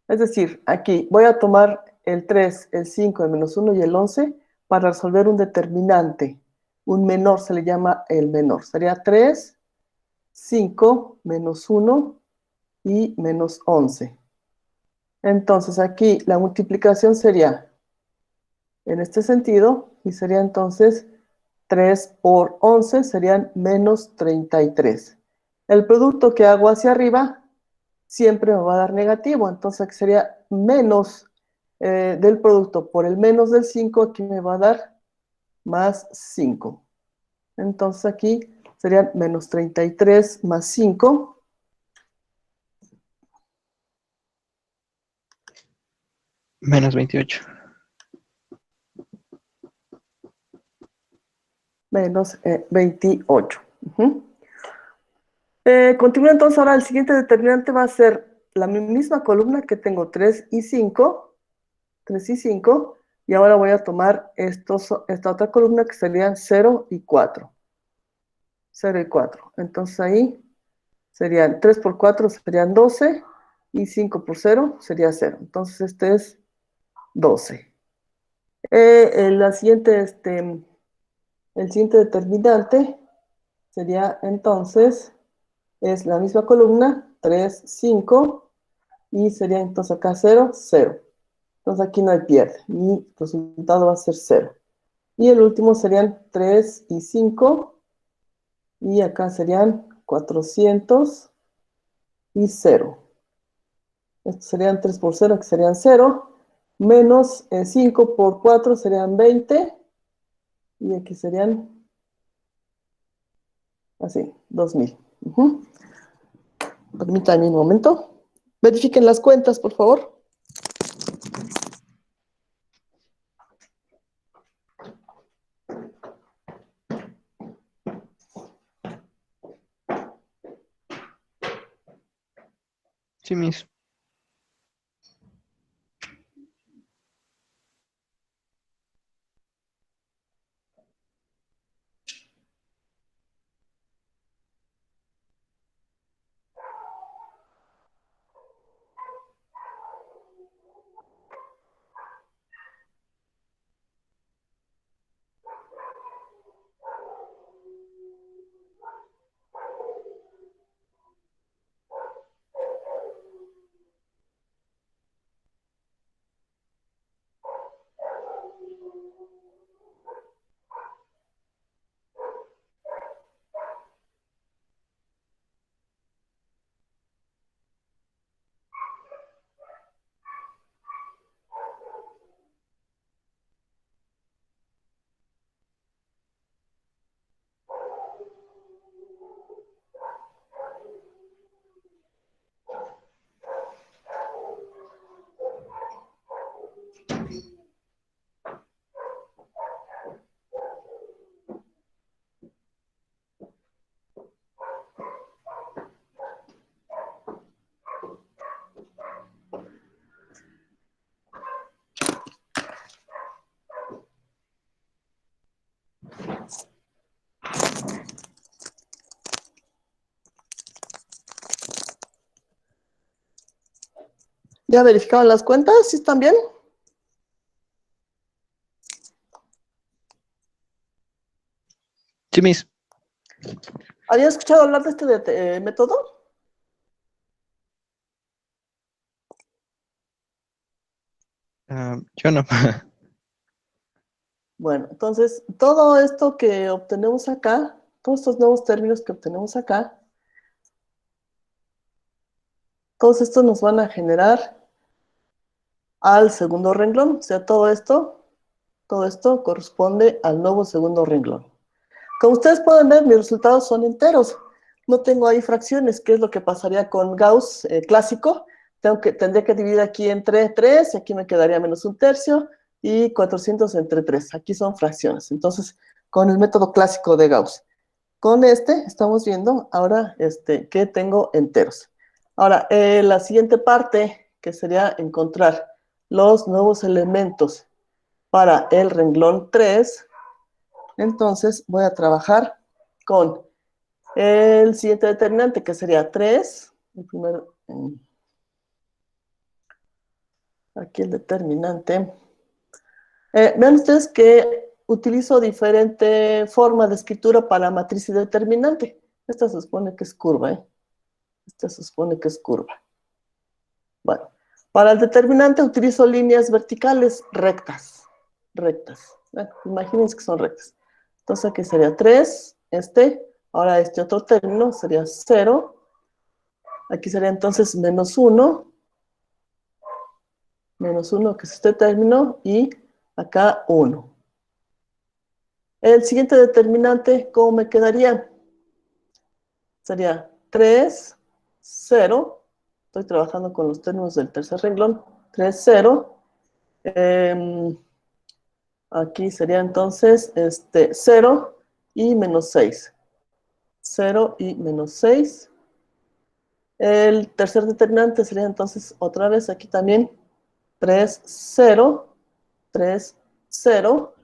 Speaker 1: Es decir, aquí voy a tomar el 3, el 5, el menos 1 y el 11 para resolver un determinante. Un menor se le llama el menor. Sería 3, 5, menos 1 y menos 11. Entonces aquí la multiplicación sería en este sentido y sería entonces 3 por 11 serían menos 33. El producto que hago hacia arriba siempre me va a dar negativo, entonces aquí sería menos del producto por el menos del 5, aquí me va a dar más 5. Entonces aquí serían menos 33 más 5.
Speaker 2: Menos 28.
Speaker 1: Menos 28. Continúa entonces ahora el siguiente determinante va a ser la misma columna que tengo 3 y 5. 3 y 5, Y ahora voy a tomar esta otra columna que serían 0 y 4. 0 y 4. Entonces ahí serían 3 por 4 serían 12 y 5 por 0 sería 0. Entonces este es 12. El siguiente determinante sería entonces, es la misma columna, 3, 5, y sería entonces acá 0, 0. Entonces aquí no hay pierde, y el resultado va a ser 0. Y el último serían 3 y 5, y acá serían 400 y 0. Estos serían 3 por 0, que serían 0, menos 5 por 4 serían 20, y aquí serían así, 2000. Permítanme un momento. Verifiquen las cuentas, por favor.
Speaker 2: Sí, mis. ¿Ya verificaron las cuentas? ¿Sí están bien? Sí, mis.
Speaker 1: ¿Habían escuchado hablar de este método?
Speaker 2: Yo no.
Speaker 1: Bueno, entonces, todo esto que obtenemos acá, todos estos nuevos términos que obtenemos acá, todos estos nos van a generar al segundo renglón. O sea, todo esto corresponde al nuevo segundo renglón. Como ustedes pueden ver, mis resultados son enteros. No tengo ahí fracciones, que es lo que pasaría con Gauss clásico. Tendría que dividir aquí entre 3, y aquí me quedaría menos un tercio, y 400 entre 3. Aquí son fracciones. Entonces, con el método clásico de Gauss. Con este estamos viendo ahora que tengo enteros. Ahora, la siguiente parte, que sería encontrar los nuevos elementos para el renglón 3, entonces voy a trabajar con el siguiente determinante, que sería 3. El primero, aquí el determinante. Vean ustedes que utilizo diferente forma de escritura para matriz y determinante. Esta se supone que es curva, ¿eh? Esta se supone que es curva. Bueno, para el determinante utilizo líneas verticales rectas. Rectas. Bueno, imagínense que son rectas. Entonces aquí sería 3, ahora este otro término sería 0. Aquí sería entonces menos 1, que es este término, y acá 1. El siguiente determinante, ¿cómo me quedaría? Sería 3, 0. Estoy trabajando con los términos del tercer renglón. 3, 0. Aquí sería entonces 0 y menos 6. 0 y menos 6. El tercer determinante sería entonces otra vez aquí también 3, 0. 3, 0,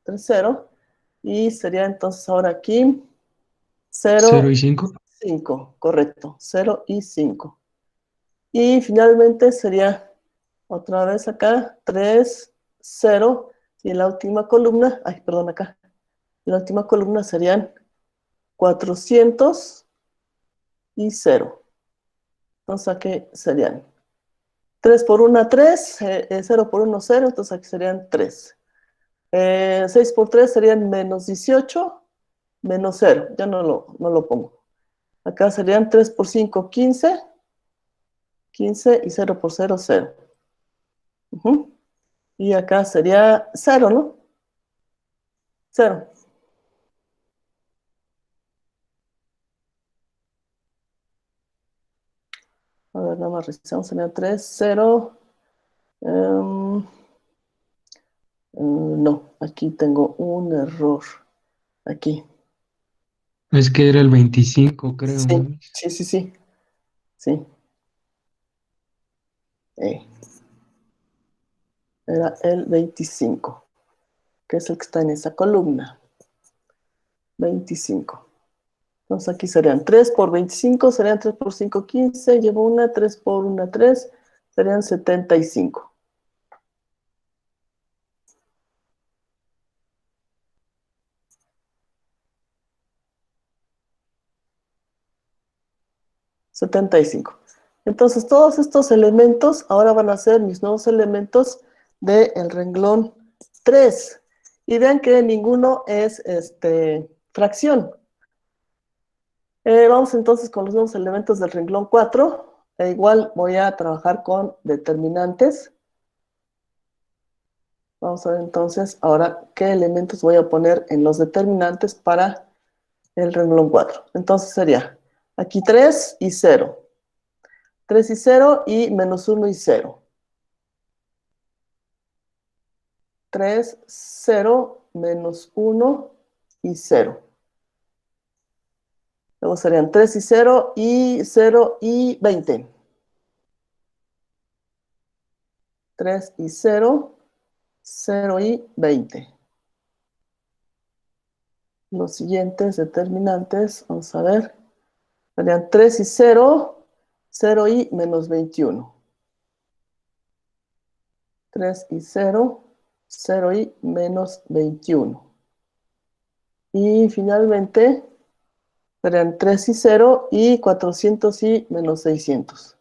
Speaker 1: 3, 0. Y sería entonces ahora aquí
Speaker 5: 0
Speaker 1: 0,
Speaker 5: y 5.
Speaker 1: 5, correcto, 0 y 5. Y finalmente sería otra vez acá 3, 0. Y en la última columna, ay, perdón, acá. En la última columna serían 400 y 0. Entonces aquí serían 3 por 1, 3, 0 por 1, 0, entonces aquí serían 3. 6 por 3 serían menos 18, menos 0, ya no lo pongo. Acá serían 3 por 5, 15, 15 y 0 por 0, 0. Y acá sería 0, ¿no? 0. A ver, nada más revisamos, sería 3, 0. No, aquí tengo un error. Aquí.
Speaker 5: Es que era el 25, creo, ¿no?
Speaker 1: Sí, sí, sí, sí. Sí. Eh, Era el 25, que es el que está en esa columna. 25. Entonces aquí serían 3 por 25, serían 3 por 5, 15. Llevo una, 3 por una, 3. Serían 75. $75. Entonces, todos estos elementos ahora van a ser mis nuevos elementos del renglón 3. Y vean que ninguno es fracción. Vamos entonces con los nuevos elementos del renglón 4. Igual voy a trabajar con determinantes. Vamos a ver entonces ahora qué elementos voy a poner en los determinantes para el renglón 4. Entonces sería aquí 3 y 0. 3 y 0 y menos 1 y 0. 3, 0, menos 1 y 0. Luego serían 3 y 0 y 0 y 20. 3 y 0, 0 y 20. Los siguientes determinantes, vamos a ver, serían 3 y 0, 0 y menos 21. 3 y 0, 0 y menos 21. Y finalmente serían 3 y 0 y 400 y menos 600.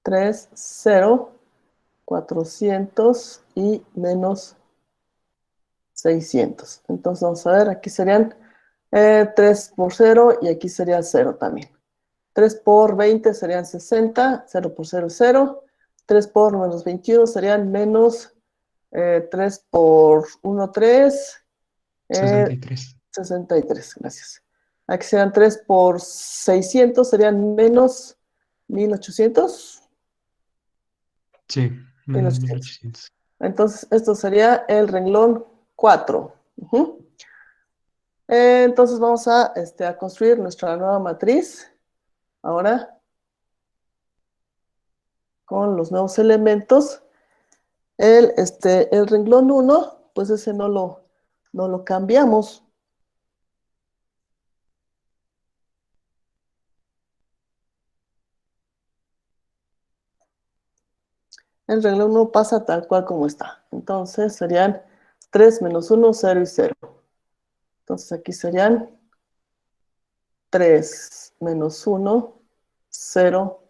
Speaker 1: 3, 0, 400 y menos 600. Entonces vamos a ver, aquí serían 3 por 0 y aquí sería 0 también. 3 por 20 serían 60, 0 por 0 es 0. 3 por menos 21 serían menos 3 por 1, 3.
Speaker 5: 63.
Speaker 1: 63, gracias. Aquí serían 3 por 600, serían menos 1800.
Speaker 5: Sí, menos
Speaker 1: 1800.
Speaker 5: 1800.
Speaker 1: Entonces, esto sería el renglón 4. Entonces, vamos a construir nuestra nueva matriz. Ahora, con los nuevos elementos. El renglón 1, pues ese no lo cambiamos. El renglón 1 pasa tal cual como está. Entonces, serían 3 menos 1, 0 y 0. Entonces, aquí serían 3 menos 1, 0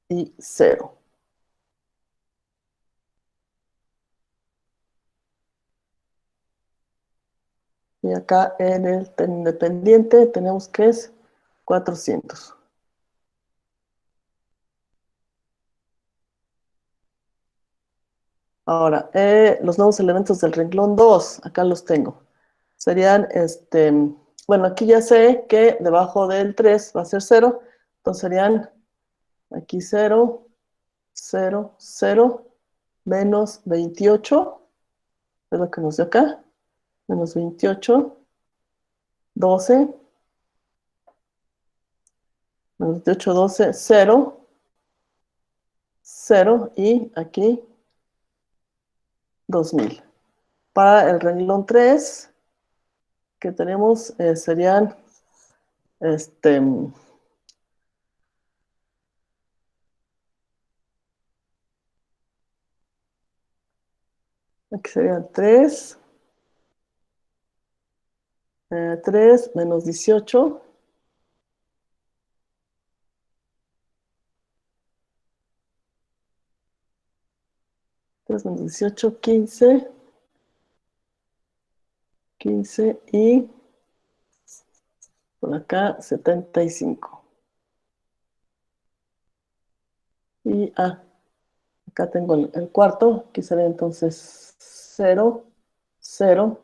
Speaker 1: y 0. Y acá en el independiente tenemos que es 400. Ahora, los nuevos elementos del renglón 2, acá los tengo. Serían, bueno, aquí ya sé que debajo del 3 va a ser 0. Entonces serían aquí 0, 0, 0, menos 28. Es lo que nos dio acá. Menos 28, 12. Menos 28, 12, 0. 0 y aquí 2000. Para el renglón 3 que tenemos serían aquí serían 3 menos 18. Tres menos 18, 15. 15 y por acá 75. Y acá tengo el cuarto, que sería entonces 0, 0,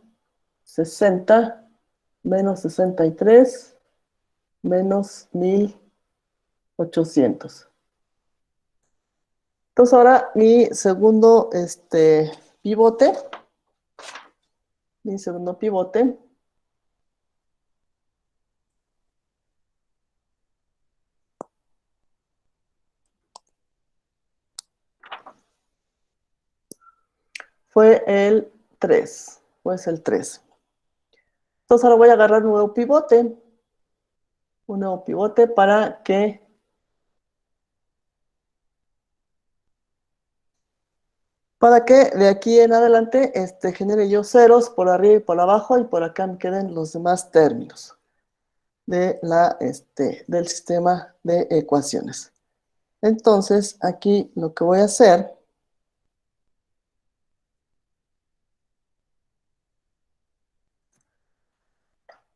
Speaker 1: 60, menos 63, menos 1800. Entonces ahora mi segundo pivote, fue el 3. Pues el 3. Entonces ahora voy a agarrar un nuevo pivote. Un nuevo pivote para que de aquí en adelante genere yo ceros por arriba y por abajo y por acá me queden los demás términos de del sistema de ecuaciones. Entonces aquí lo que voy a hacer,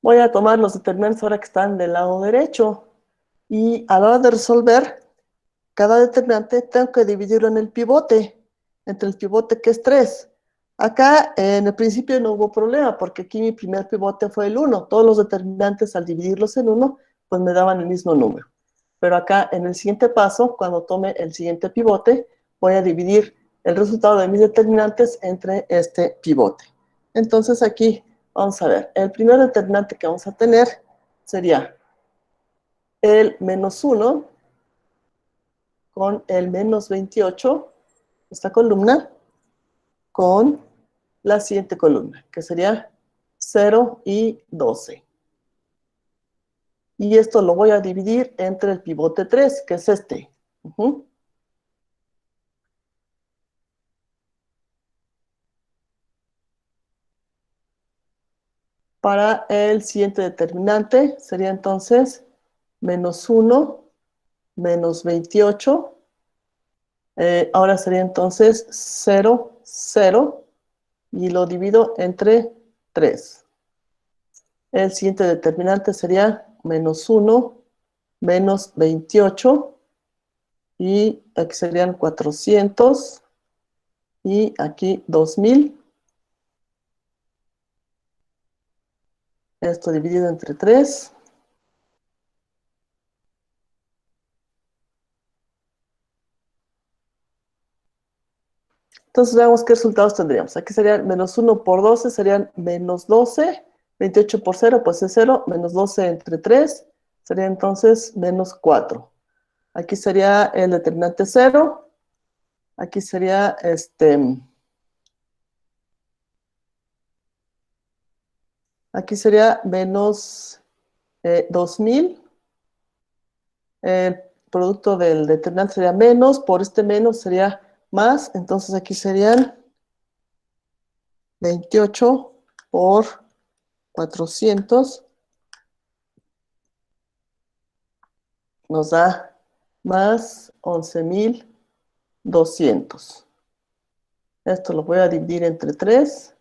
Speaker 1: voy a tomar los determinantes ahora que están del lado derecho y a la hora de resolver cada determinante tengo que dividirlo en el pivote, entre el pivote que es 3. Acá en el principio no hubo problema porque aquí mi primer pivote fue el 1. Todos los determinantes al dividirlos en 1 pues me daban el mismo número. Pero acá en el siguiente paso, cuando tome el siguiente pivote, voy a dividir el resultado de mis determinantes entre este pivote. Entonces aquí vamos a ver, el primer determinante que vamos a tener sería el menos 1 con el menos 28, esta columna, con la siguiente columna, que sería 0 y 12. Y esto lo voy a dividir entre el pivote 3, que es este. Para el siguiente determinante sería entonces menos 1, menos 28. Ahora sería entonces 0, 0. Y lo divido entre 3. El siguiente determinante sería menos 1, menos 28. Y aquí serían 400. Y aquí 2000. Esto dividido entre 3. Entonces veamos qué resultados tendríamos. Aquí serían menos 1 por 12, serían menos 12. 28 por 0, pues es 0. Menos 12 entre 3, sería entonces menos 4. Aquí sería el determinante 0. Aquí sería aquí sería menos 2000. El producto del determinante sería menos. Por este menos sería más. Entonces aquí serían 28 por 400. Nos da más 11.200. Esto lo voy a dividir entre 3.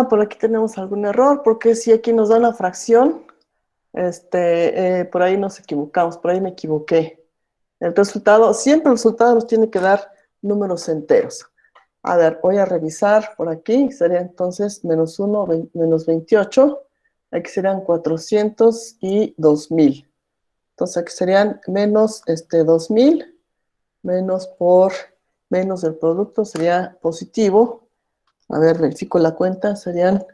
Speaker 1: Por aquí tenemos algún error, porque si aquí nos da una fracción, por ahí nos equivocamos, por ahí me equivoqué. El resultado, siempre el resultado nos tiene que dar números enteros. A ver, voy a revisar por aquí. Sería entonces menos 1, menos 28. Aquí serían 400 y 2000. Entonces aquí serían menos 2000, menos por menos del producto sería positivo. A ver, verifico la cuenta. Serían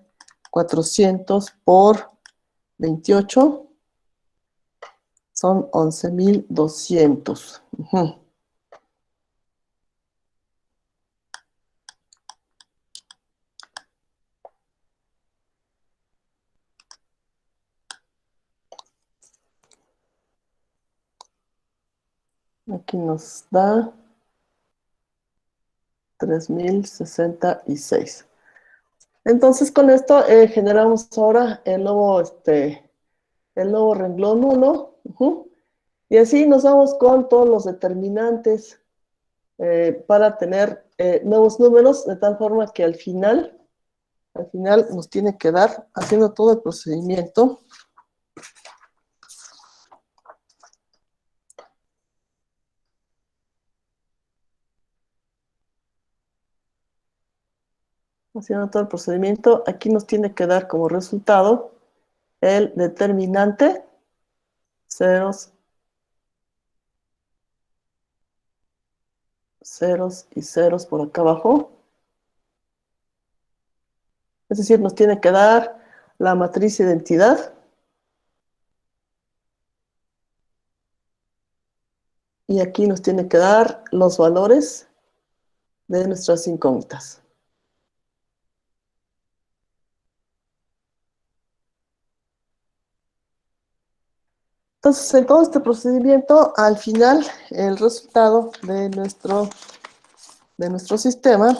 Speaker 1: 400 por 28. Son 11.200. Ujú. Aquí nos da 3066. Entonces, con esto generamos ahora el nuevo renglón 1. Y así nos vamos con todos los determinantes para tener nuevos números, de tal forma que al final nos tiene que dar, haciendo todo el procedimiento, aquí nos tiene que dar como resultado el determinante, ceros, ceros y ceros por acá abajo. Es decir, nos tiene que dar la matriz identidad. Y aquí nos tiene que dar los valores de nuestras incógnitas. Entonces, en todo este procedimiento, al final, el resultado de nuestro sistema,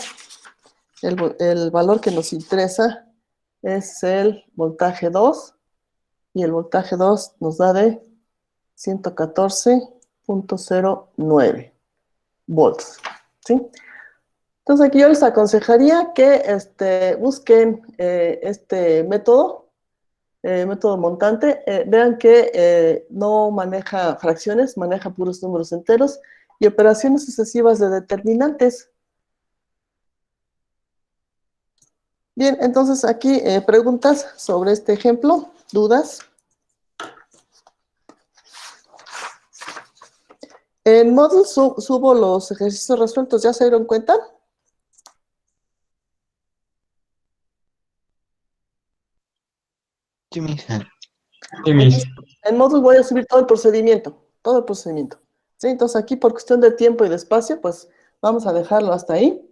Speaker 1: el valor que nos interesa es el voltaje 2, y el voltaje 2 nos da de 114.09 volts. ¿Sí? Entonces, aquí yo les aconsejaría que busquen este método montante. Vean que no maneja fracciones, maneja puros números enteros y operaciones sucesivas de determinantes. Bien, entonces aquí preguntas sobre este ejemplo, dudas. En Moodle subo los ejercicios resueltos, ¿ya se dieron cuenta?
Speaker 2: Sí, mis.
Speaker 5: Sí, mis.
Speaker 1: En Moodle voy a subir todo el procedimiento, todo el procedimiento. ¿Sí? Entonces aquí por cuestión de tiempo y de espacio, pues vamos a dejarlo hasta ahí.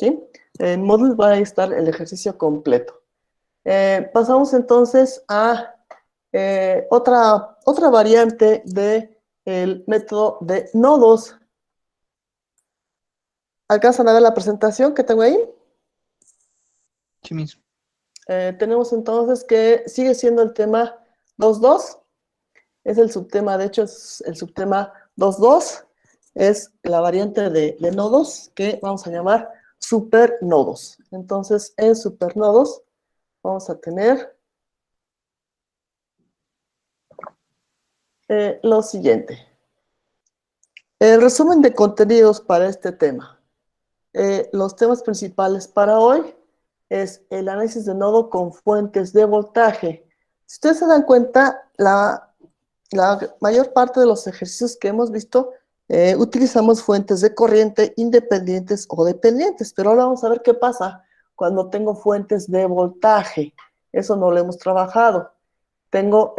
Speaker 1: ¿Sí? En Moodle va a estar el ejercicio completo. Pasamos entonces a otra variante del método de nodos. ¿Alcanzan a ver la presentación que tengo ahí?
Speaker 2: Sí, mis.
Speaker 1: Tenemos entonces que sigue siendo el tema 2.2. Es el subtema, de hecho, es el subtema 2.2. Es la variante de nodos que vamos a llamar supernodos. Entonces, en supernodos vamos a tener lo siguiente. El resumen de contenidos para este tema. Los temas principales para hoy es el análisis de nodo con fuentes de voltaje. Si ustedes se dan cuenta, la mayor parte de los ejercicios que hemos visto utilizamos fuentes de corriente independientes o dependientes, pero ahora vamos a ver qué pasa cuando tengo fuentes de voltaje. Eso no lo hemos trabajado. Tengo,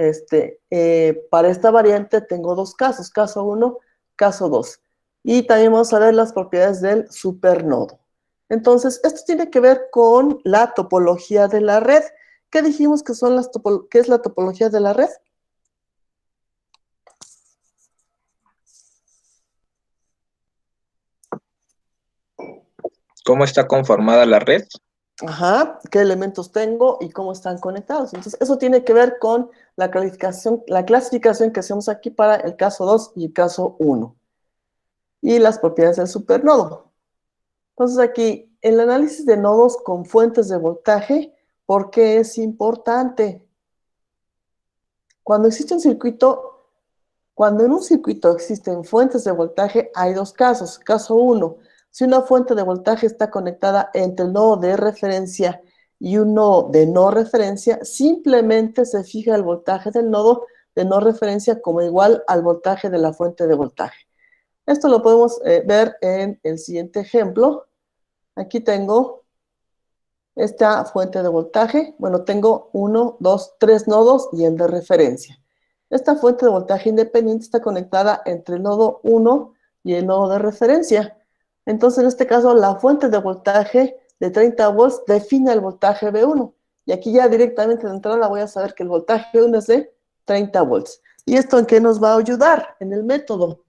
Speaker 1: para esta variante tengo dos casos, caso 1, caso 2. Y también vamos a ver las propiedades del supernodo. Entonces, esto tiene que ver con la topología de la red. ¿Qué dijimos que qué es la topología de la red?
Speaker 8: ¿Cómo está conformada la red?
Speaker 1: Ajá, qué elementos tengo y cómo están conectados. Entonces, eso tiene que ver con la clasificación que hacemos aquí para el caso 2 y el caso 1. Y las propiedades del supernodo. Entonces, aquí, el análisis de nodos con fuentes de voltaje, ¿por qué es importante? Cuando existe un circuito, cuando en un circuito existen fuentes de voltaje, hay dos casos. Caso 1, Si una fuente de voltaje está conectada entre el nodo de referencia y un nodo de no referencia, simplemente se fija el voltaje del nodo de no referencia como igual al voltaje de la fuente de voltaje. Esto lo podemos ver en el siguiente ejemplo. Aquí tengo esta fuente de voltaje. Bueno, tengo 1, 2, 3 nodos y el de referencia. Esta fuente de voltaje independiente está conectada entre el nodo 1 y el nodo de referencia. Entonces, en este caso, la fuente de voltaje de 30 volts define el voltaje V1. Y aquí ya directamente de entrada voy a saber que el voltaje V1 es de 30 volts. ¿Y esto en qué nos va a ayudar? En el método.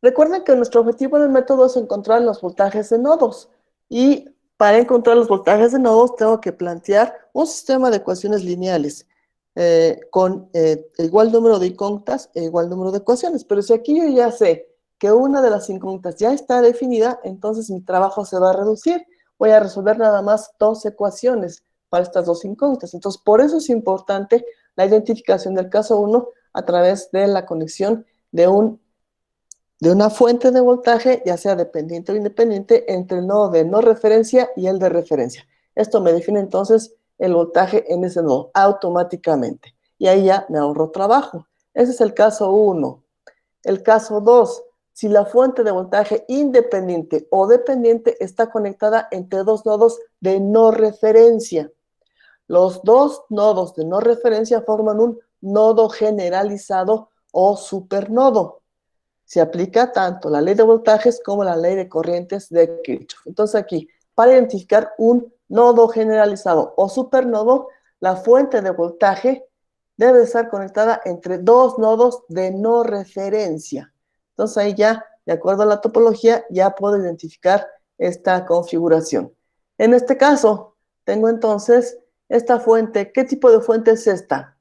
Speaker 1: Recuerden que nuestro objetivo en el método es encontrar los voltajes de nodos. Y para encontrar los voltajes de nodos tengo que plantear un sistema de ecuaciones lineales con igual número de incógnitas e igual número de ecuaciones. Pero si aquí yo ya sé que una de las incógnitas ya está definida, entonces mi trabajo se va a reducir. Voy a resolver nada más 2 ecuaciones para estas 2 incógnitas. Entonces, por eso es importante la identificación del caso 1 a través de la conexión de una fuente de voltaje, ya sea dependiente o independiente, entre el nodo de no referencia y el de referencia. Esto me define entonces el voltaje en ese nodo automáticamente. Y ahí ya me ahorro trabajo. Ese es el caso 1. El caso 2, si la fuente de voltaje independiente o dependiente está conectada entre 2 nodos de no referencia. Los 2 nodos de no referencia forman un nodo generalizado o supernodo. Se aplica tanto la ley de voltajes como la ley de corrientes de Kirchhoff. Entonces aquí, para identificar un nodo generalizado o supernodo, la fuente de voltaje debe estar conectada entre 2 nodos de no referencia. Entonces ahí ya, de acuerdo a la topología, ya puedo identificar esta configuración. En este caso, tengo entonces esta fuente. ¿Qué tipo de fuente es esta?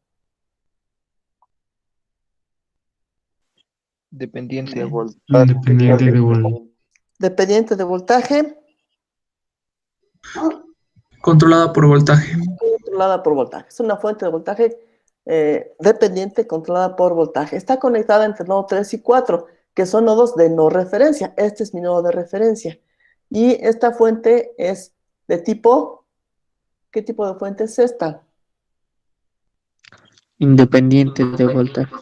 Speaker 2: Dependiente.
Speaker 7: De voltaje.
Speaker 5: Independiente de voltaje.
Speaker 1: Dependiente de voltaje,
Speaker 5: Controlada por voltaje.
Speaker 1: controlada por voltaje. Es una fuente de voltaje dependiente controlada por voltaje. Está conectada entre el nodo 3 y 4, que son nodos de no referencia. Este es mi nodo de referencia. Y esta fuente es de tipo, ¿qué tipo de fuente es esta?
Speaker 6: Independiente de voltaje.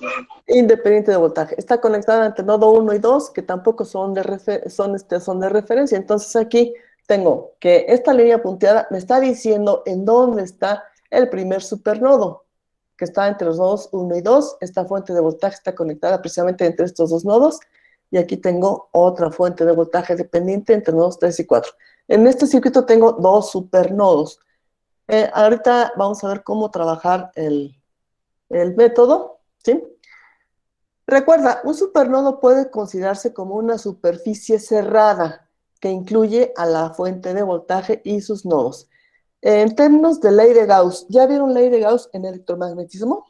Speaker 1: Independiente de voltaje. Está conectada entre nodo 1 y 2, que tampoco son de referencia. Entonces aquí tengo que esta línea punteada me está diciendo en dónde está el primer supernodo, que está entre los nodos 1 y 2. Esta fuente de voltaje está conectada precisamente entre estos 2 nodos. Y aquí tengo otra fuente de voltaje dependiente entre nodos 3 y 4. En este circuito tengo 2 supernodos. Ahorita vamos a ver cómo trabajar el método, ¿sí? Recuerda, un supernodo puede considerarse como una superficie cerrada que incluye a la fuente de voltaje y sus nodos. En términos de ley de Gauss, ¿ya vieron ley de Gauss en electromagnetismo?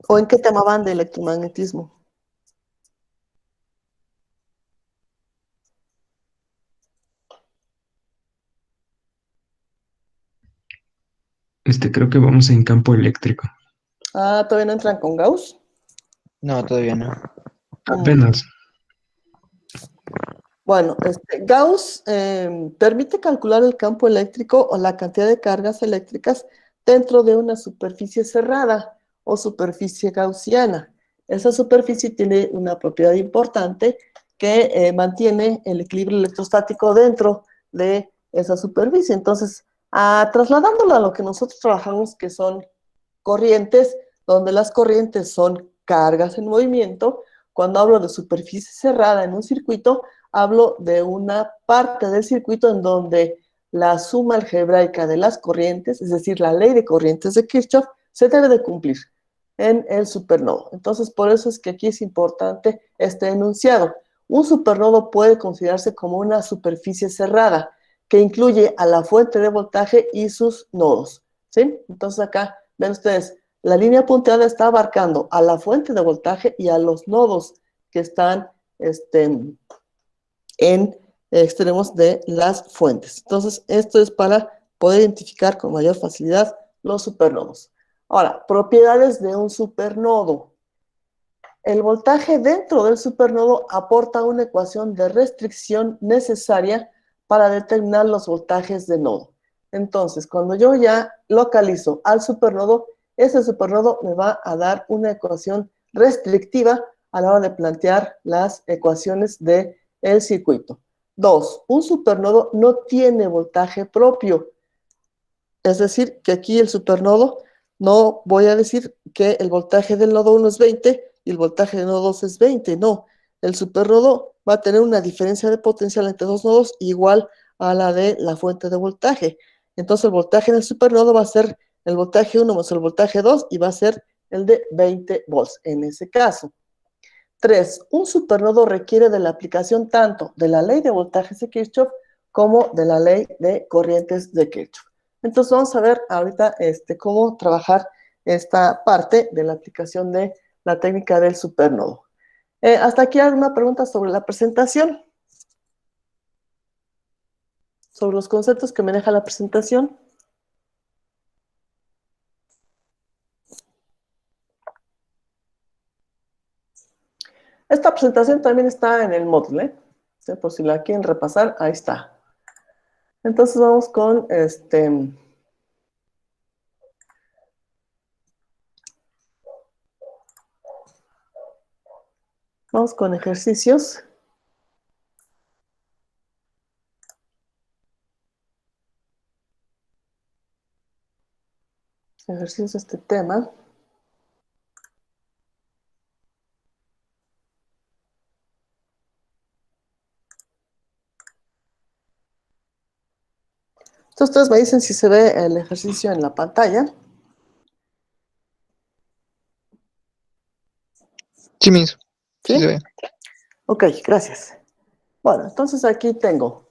Speaker 1: ¿O en qué tema van de electromagnetismo?
Speaker 5: Creo que vamos en campo eléctrico.
Speaker 1: Ah, ¿todavía no entran con Gauss?
Speaker 2: No, todavía no.
Speaker 5: Apenas.
Speaker 1: Bueno, Gauss permite calcular el campo eléctrico o la cantidad de cargas eléctricas dentro de una superficie cerrada o superficie gaussiana. Esa superficie tiene una propiedad importante que mantiene el equilibrio electrostático dentro de esa superficie. Entonces, trasladándolo a lo que nosotros trabajamos, que son corrientes, donde las corrientes son cargas en movimiento, cuando hablo de superficie cerrada en un circuito, hablo de una parte del circuito en donde la suma algebraica de las corrientes, es decir, la ley de corrientes de Kirchhoff, se debe de cumplir en el supernodo. Entonces, por eso es que aquí es importante este enunciado. Un supernodo puede considerarse como una superficie cerrada que incluye a la fuente de voltaje y sus nodos, ¿sí? Entonces acá, ven ustedes, la línea punteada está abarcando a la fuente de voltaje y a los nodos que están en extremos de las fuentes. Entonces, esto es para poder identificar con mayor facilidad los supernodos. Ahora, propiedades de un supernodo. El voltaje dentro del supernodo aporta una ecuación de restricción necesaria para determinar los voltajes de nodo. Entonces, cuando yo ya localizo al supernodo, ese supernodo me va a dar una ecuación restrictiva a la hora de plantear las ecuaciones del circuito. 2. Un supernodo no tiene voltaje propio. Es decir, que aquí el supernodo no voy a decir que el voltaje del nodo 1 es 20 y el voltaje del nodo 2 es 20. No, el supernodo va a tener una diferencia de potencial entre dos nodos igual a la de la fuente de voltaje. Entonces el voltaje del supernodo va a ser el voltaje 1 más el voltaje 2 y va a ser el de 20 volts en ese caso. 3. Un supernodo requiere de la aplicación tanto de la ley de voltajes de Kirchhoff como de la ley de corrientes de Kirchhoff. Entonces vamos a ver ahorita cómo trabajar esta parte de la aplicación de la técnica del supernodo. ¿Hasta aquí alguna pregunta sobre la presentación? ¿Sobre los conceptos que me deja la presentación? Esta presentación también está en el Moodle, ¿sí? Por si la quieren repasar, ahí está. Entonces vamos con vamos con ejercicios. Ejercicios de este tema. Entonces ustedes me dicen si se ve el ejercicio en la pantalla.
Speaker 2: Sí, mismo. Sí
Speaker 1: ¿Sí?
Speaker 2: se ve.
Speaker 1: Ok, gracias. Bueno, entonces aquí tengo.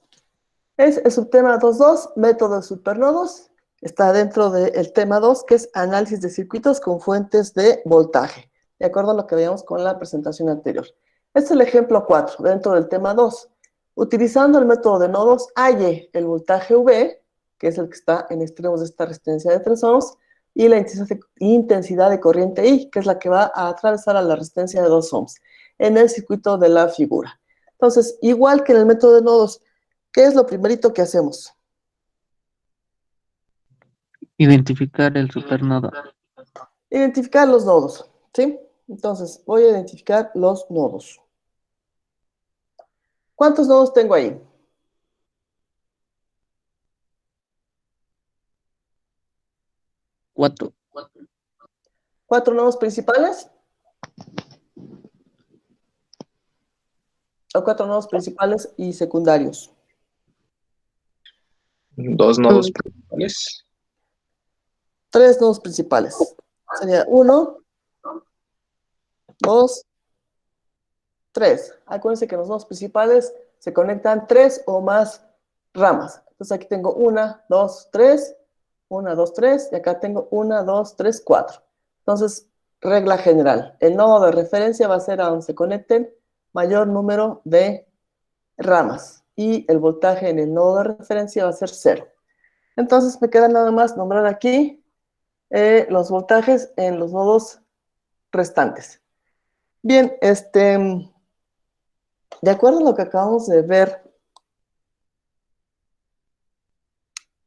Speaker 1: Es el subtema 2.2, método de supernodos. Está dentro del tema 2, que es análisis de circuitos con fuentes de voltaje. De acuerdo a lo que veíamos con la presentación anterior. Este es el ejemplo 4, dentro del tema 2. Utilizando el método de nodos, halle el voltaje V, que es el que está en extremos de esta resistencia de 3 ohms, y la intensidad de corriente I, que es la que va a atravesar a la resistencia de 2 ohms, en el circuito de la figura. Entonces, igual que en el método de nodos, ¿qué es lo primerito que hacemos?
Speaker 6: Identificar el supernodo.
Speaker 1: Identificar los nodos, ¿sí? Entonces, voy a identificar los nodos. ¿Cuántos nodos tengo ahí?
Speaker 6: 4.
Speaker 1: 4 nodos principales. O 4 nodos principales y secundarios.
Speaker 8: 2 nodos principales.
Speaker 1: 3 nodos principales. Sería 1, 2, 3. Acuérdense que en los nodos principales se conectan 3 o más ramas. Entonces aquí tengo 1, 2, 3, 1, 2, 3, y acá tengo 1, 2, 3, 4. Entonces, regla general, el nodo de referencia va a ser a donde se conecten mayor número de ramas y el voltaje en el nodo de referencia va a ser 0. Entonces me queda nada más nombrar aquí los voltajes en los nodos restantes. Bien, de acuerdo a lo que acabamos de ver,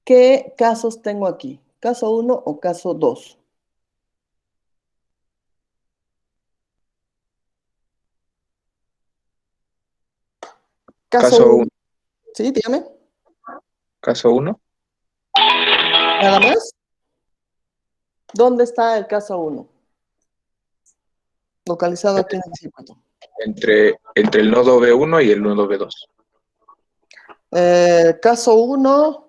Speaker 1: ¿qué casos tengo aquí? ¿Caso 1 o caso 2?
Speaker 8: Caso 1.
Speaker 1: Sí, dígame.
Speaker 8: Caso 1.
Speaker 1: ¿Nada más? ¿Dónde está el caso 1? Localizado aquí en el circuito.
Speaker 8: Entre el nodo B1 y el nodo B2.
Speaker 1: Caso 1,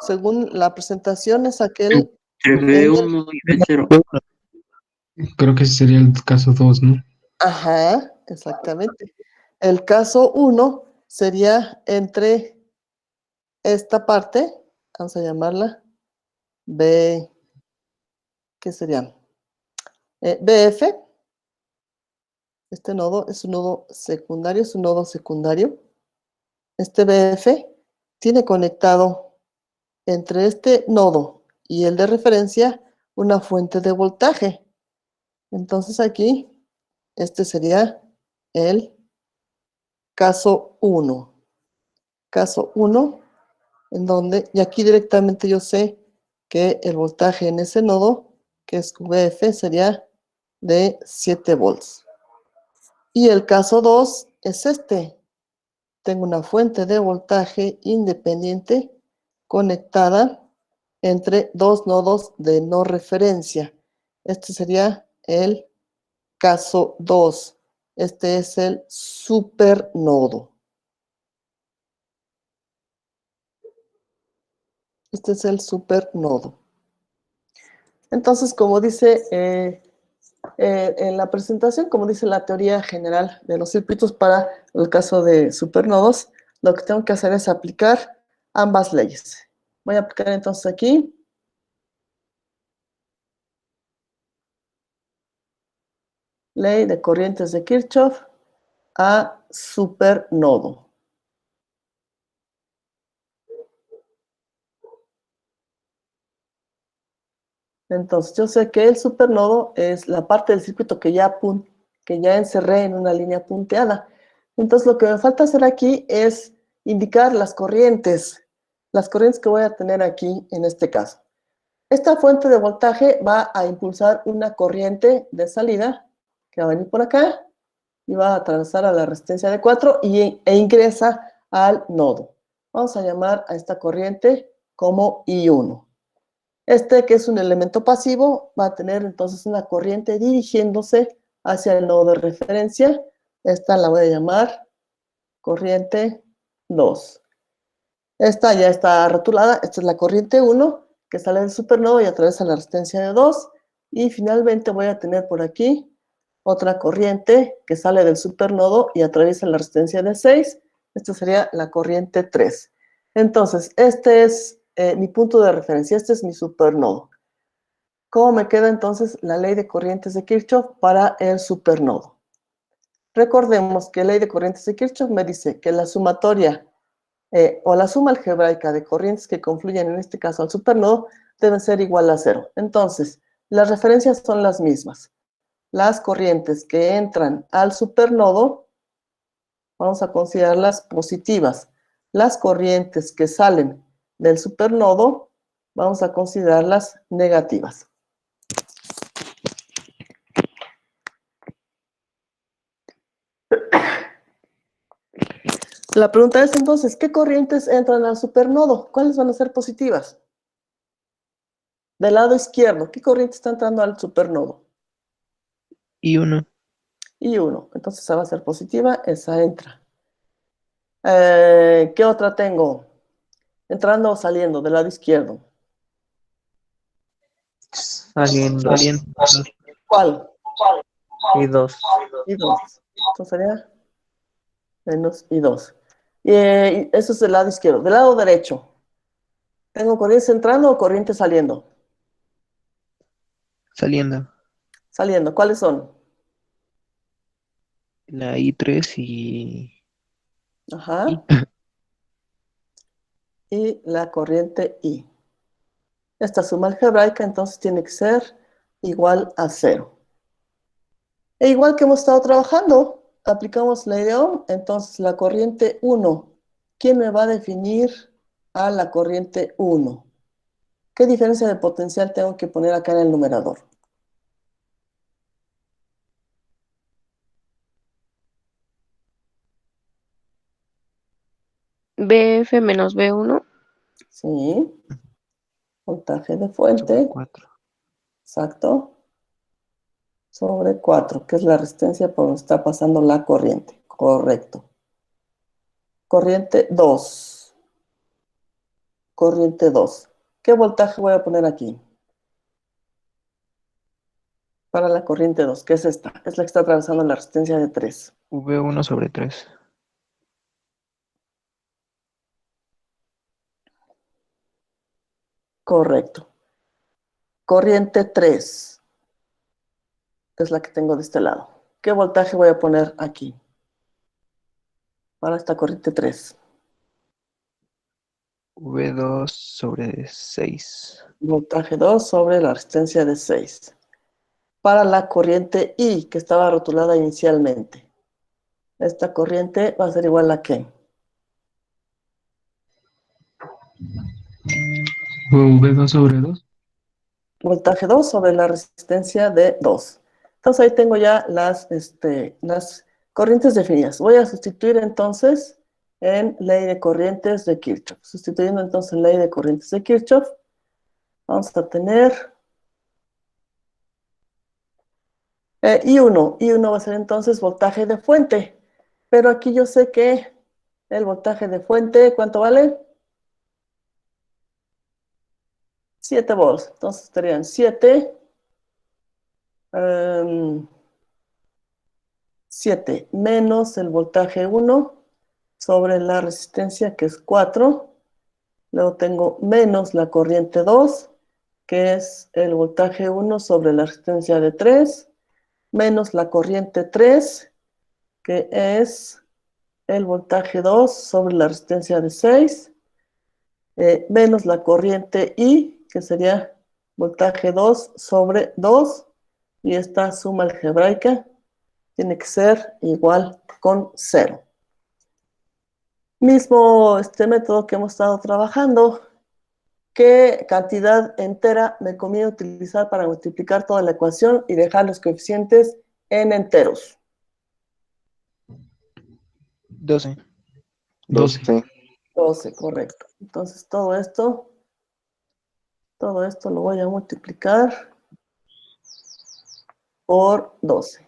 Speaker 1: según la presentación, es aquel...
Speaker 6: Entre B1 y B0.
Speaker 5: Creo que ese sería el caso 2, ¿no?
Speaker 1: Ajá, exactamente. El caso 1 sería entre esta parte, vamos a llamarla B, ¿qué sería? BF. Este nodo es un nodo secundario, este BF, tiene conectado entre este nodo y el de referencia una fuente de voltaje. Entonces aquí, este sería el caso 1. Caso 1, en donde, y aquí directamente yo sé que el voltaje en ese nodo, que es VF, sería de 7 volts. Y el caso 2 es este. Tengo una fuente de voltaje independiente conectada entre dos nodos de no referencia. Este sería el caso 2. Este es el supernodo. Este es el supernodo. Entonces, como dice en la presentación, como dice la teoría general de los circuitos para el caso de supernodos, lo que tengo que hacer es aplicar ambas leyes. Voy a aplicar entonces aquí ley de corrientes de Kirchhoff a supernodo. Entonces, yo sé que el supernodo es la parte del circuito que ya encerré en una línea punteada. Entonces, lo que me falta hacer aquí es indicar las corrientes que voy a tener aquí en este caso. Esta fuente de voltaje va a impulsar una corriente de salida que va a venir por acá y va a atravesar a la resistencia de 4 e ingresa al nodo. Vamos a llamar a esta corriente como I1. Este, que es un elemento pasivo, va a tener entonces una corriente dirigiéndose hacia el nodo de referencia. Esta la voy a llamar corriente 2. Esta ya está rotulada. Esta es la corriente 1, que sale del supernodo y atraviesa la resistencia de 2. Y finalmente voy a tener por aquí otra corriente que sale del supernodo y atraviesa la resistencia de 6. Esta sería la corriente 3. Entonces, este es mi punto de referencia, este es mi supernodo. ¿Cómo me queda entonces la ley de corrientes de Kirchhoff para el supernodo? Recordemos que la ley de corrientes de Kirchhoff me dice que la sumatoria o la suma algebraica de corrientes que confluyen en este caso al supernodo deben ser igual a 0. Entonces, las referencias son las mismas. Las corrientes que entran al supernodo, vamos a considerarlas positivas. Las corrientes que salen del supernodo, vamos a considerarlas negativas. La pregunta es entonces, ¿qué corrientes entran al supernodo? ¿Cuáles van a ser positivas? Del lado izquierdo, ¿qué corriente está entrando al supernodo?
Speaker 2: I1.
Speaker 1: I1. Entonces esa va a ser positiva, esa entra. ¿Qué otra tengo? Entrando o saliendo del lado izquierdo.
Speaker 6: Saliendo.
Speaker 1: ¿Cuál?
Speaker 6: I2.
Speaker 1: I2. Entonces sería menos I2. Y eso es del lado izquierdo. Del lado derecho, ¿tengo corriente entrando o corriente saliendo?
Speaker 2: Saliendo.
Speaker 1: Saliendo. ¿Cuáles son?
Speaker 2: La I3 y
Speaker 1: Ajá. Y la corriente I. Esta suma algebraica entonces tiene que ser igual a 0. E igual que hemos estado trabajando, aplicamos la ley de Ohm, entonces la corriente 1. ¿Quién me va a definir a la corriente 1? ¿Qué diferencia de potencial tengo que poner acá en el numerador?
Speaker 9: BF menos B1.
Speaker 1: Sí. Voltaje de fuente.
Speaker 2: 4.
Speaker 1: Exacto. Sobre 4, que es la resistencia por donde está pasando la corriente. Correcto. Corriente 2. Corriente 2. ¿Qué voltaje voy a poner aquí? Para la corriente 2, que es esta. Es la que está atravesando la resistencia de 3.
Speaker 2: V1 sobre 3.
Speaker 1: Correcto. Corriente 3, que es la que tengo de este lado. ¿Qué voltaje voy a poner aquí? Para esta corriente 3.
Speaker 2: V2 sobre 6.
Speaker 1: Voltaje 2 sobre la resistencia de 6. Para la corriente I, que estaba rotulada inicialmente. Esta corriente va a ser igual a ¿qué?
Speaker 5: V2 sobre 2.
Speaker 1: Voltaje 2 sobre la resistencia de 2. Entonces ahí tengo ya las corrientes definidas. Voy a sustituir entonces en ley de corrientes de Kirchhoff. Sustituyendo entonces en ley de corrientes de Kirchhoff, vamos a tener I1. I1 va a ser entonces voltaje de fuente. Pero aquí yo sé que el voltaje de fuente, ¿cuánto vale? 7 volts. Entonces estarían 7. 7 menos el voltaje 1 sobre la resistencia, que es 4. Luego tengo menos la corriente 2, que es el voltaje 1 sobre la resistencia de 3, menos la corriente 3, que es el voltaje 2 sobre la resistencia de 6, menos la corriente I, que sería voltaje 2 sobre 2, y esta suma algebraica tiene que ser igual con 0. Mismo método que hemos estado trabajando. ¿Qué cantidad entera me conviene utilizar para multiplicar toda la ecuación y dejar los coeficientes en enteros?
Speaker 2: 12.
Speaker 5: 12.
Speaker 1: 12, correcto. Entonces todo esto lo voy a multiplicar por 12.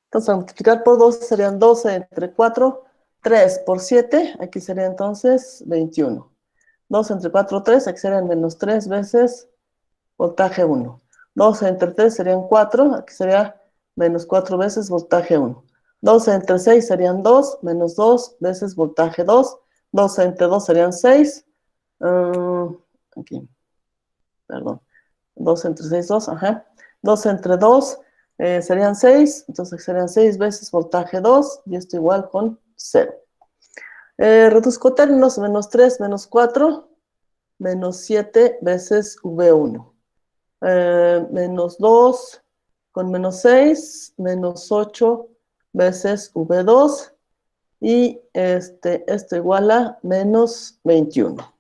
Speaker 1: Entonces, al multiplicar por 12 serían 12 entre 4, 3 por 7, aquí sería entonces 21. 12 entre 4, 3, aquí serían menos 3 veces voltaje 1. 12 entre 3 serían 4, aquí sería menos 4 veces voltaje 1. 12 entre 6 serían 2, menos 2 veces voltaje 2. 12 entre 2 serían 6. Aquí, perdón. 12 entre 6, 2, ajá. 12 entre 2 serían 6, entonces serían 6 veces voltaje 2, y esto igual con 0. Reduzco términos, menos 3, menos 4, menos 7 veces V1. Menos 2 con menos 6, menos 8 veces V2, y esto igual a menos 21.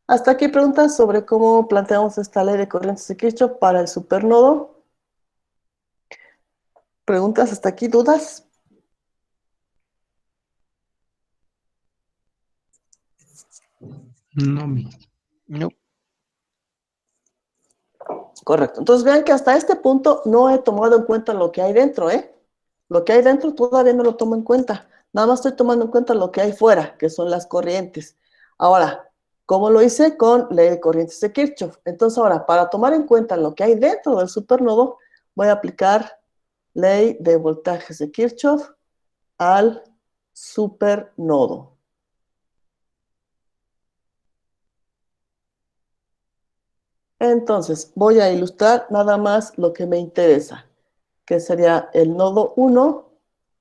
Speaker 1: Hasta aquí preguntas sobre cómo planteamos esta ley de corrientes de Kirchhoff para el supernodo. ¿Preguntas hasta aquí? ¿Dudas?
Speaker 5: No,
Speaker 2: No.
Speaker 1: Correcto. Entonces vean que hasta este punto no he tomado en cuenta lo que hay dentro, ¿eh? Lo que hay dentro todavía no lo tomo en cuenta. Nada más estoy tomando en cuenta lo que hay fuera, que son las corrientes. Ahora, ¿cómo lo hice? Con ley de corrientes de Kirchhoff. Entonces ahora, para tomar en cuenta lo que hay dentro del supernodo, voy a aplicar ley de voltajes de Kirchhoff al supernodo. Entonces, voy a ilustrar nada más lo que me interesa, que sería el nodo 1,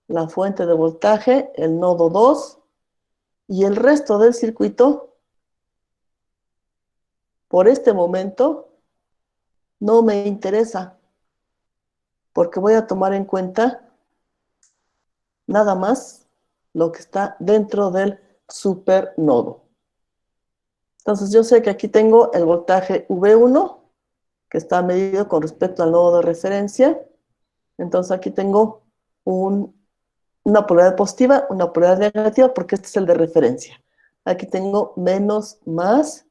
Speaker 1: la fuente de voltaje, el nodo 2, y el resto del circuito, por este momento, no me interesa, porque voy a tomar en cuenta nada más lo que está dentro del supernodo. Entonces, yo sé que aquí tengo el voltaje V1, que está medido con respecto al nodo de referencia. Entonces, aquí tengo una polaridad positiva, una polaridad negativa, porque este es el de referencia. Aquí tengo menos, más,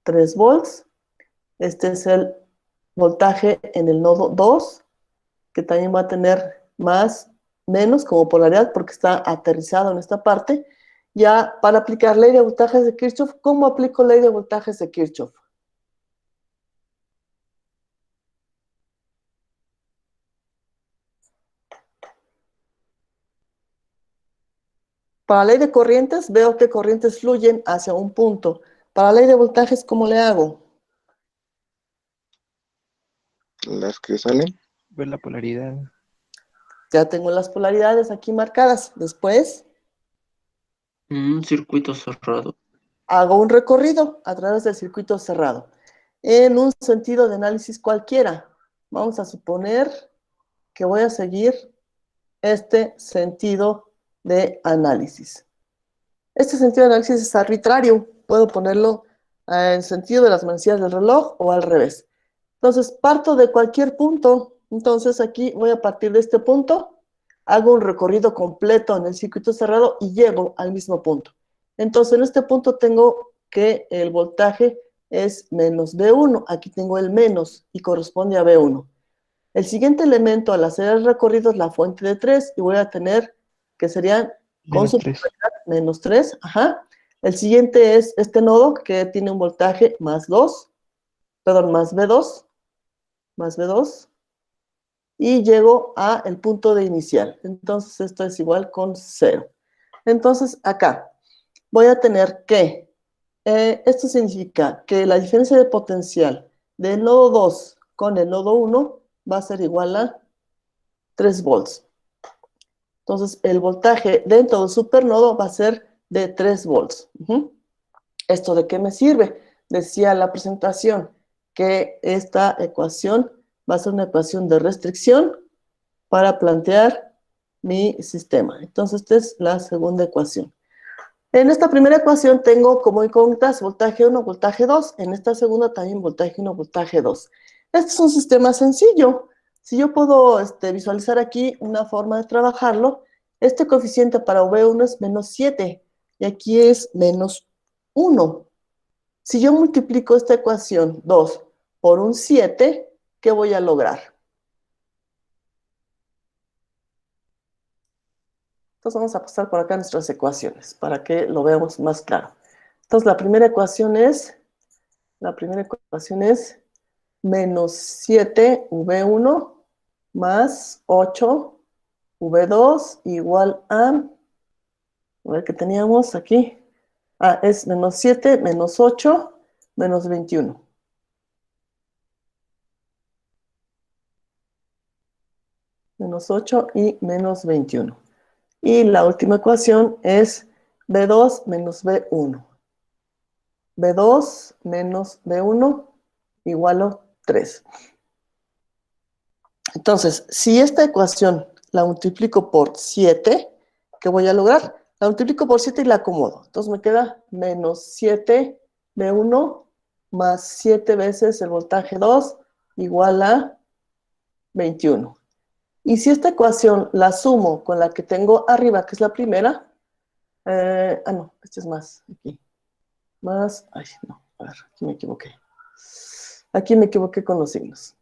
Speaker 1: 3 volts. Este es el voltaje en el nodo 2, que también va a tener más, menos como polaridad, porque está aterrizado en esta parte. Ya para aplicar ley de voltajes de Kirchhoff, ¿cómo aplico ley de voltajes de Kirchhoff? Para la ley de corrientes, veo que corrientes fluyen hacia un punto. Para la ley de voltajes, ¿cómo le hago?
Speaker 7: Las que salen.
Speaker 2: Ver la polaridad.
Speaker 1: Ya tengo las polaridades aquí marcadas. Después
Speaker 6: Un circuito cerrado.
Speaker 1: hago un recorrido a través del circuito cerrado en un sentido de análisis cualquiera. Vamos a suponer que voy a seguir este sentido de análisis. Este sentido de análisis es arbitrario. Puedo ponerlo en sentido de las manecillas del reloj o al revés. Entonces, parto de cualquier punto. Entonces, aquí voy a partir de este punto, hago un recorrido completo en el circuito cerrado y llego al mismo punto. Entonces, en este punto tengo que el voltaje es menos V1. Aquí tengo el menos y corresponde a V1. El siguiente elemento al hacer el recorrido es la fuente de 3 y voy a tener que serían con
Speaker 6: Menos
Speaker 1: su
Speaker 6: 3.
Speaker 1: polaridad menos 3. Ajá. El siguiente es este nodo que tiene un voltaje más 2, perdón, más V2, y llego a el punto de inicial. Entonces esto es igual con 0. Entonces acá voy a tener que, esto significa que la diferencia de potencial del nodo 2 con el nodo 1 va a ser igual a 3 volts. Entonces el voltaje dentro del supernodo va a ser de 3 volts. ¿Esto de qué me sirve? Decía la presentación que esta ecuación va a ser una ecuación de restricción para plantear mi sistema. Entonces, esta es la segunda ecuación. En esta primera ecuación tengo como incógnitas voltaje 1, voltaje 2. En esta segunda también voltaje 1, voltaje 2. Este es un sistema sencillo. Si yo puedo visualizar aquí una forma de trabajarlo, este coeficiente para V1 es menos 7 y aquí es menos 1. Si yo multiplico esta ecuación 2 por un 7, ¿qué voy a lograr? Entonces vamos a pasar por acá nuestras ecuaciones para que lo veamos más claro. Entonces la primera ecuación es menos 7V1 más 8V2 igual a ver qué teníamos aquí. Es menos 7, menos 8, menos 21. Menos 8 y menos 21. Y la última ecuación es B2 menos B1. B2 menos B1 igual a 3. Entonces, si esta ecuación la multiplico por 7, ¿qué voy a lograr? La multiplico por 7 y la acomodo. Entonces me queda menos 7 B1 más 7 veces el voltaje 2 igual a 21. Y si esta ecuación la sumo con la que tengo arriba, que es la primera, no, este es más, aquí. Más, no, a ver, aquí me equivoqué. Aquí me equivoqué con los signos.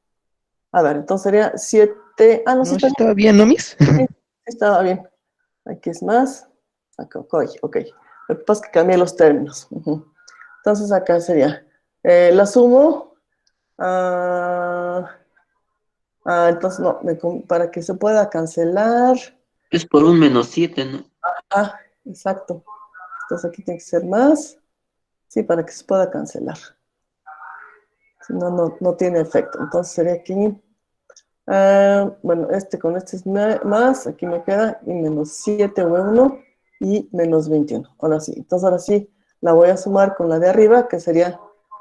Speaker 1: A ver, entonces sería 7,
Speaker 2: No,
Speaker 1: sí
Speaker 2: sí estaba bien, ¿no, Miss?
Speaker 1: sí, estaba bien. Aquí es más, acá, ok. Lo que pasa es que cambié los términos. Entonces acá sería, la sumo, entonces no, para que se pueda cancelar.
Speaker 6: Es por un menos 7, ¿no?
Speaker 1: Exacto. Entonces aquí tiene que ser más, sí, para que se pueda cancelar. Si no, no tiene efecto. Entonces sería aquí, bueno, con este es más, aquí me queda, y menos 7V1 y menos 21. Ahora sí, entonces ahora sí la voy a sumar con la de arriba, que sería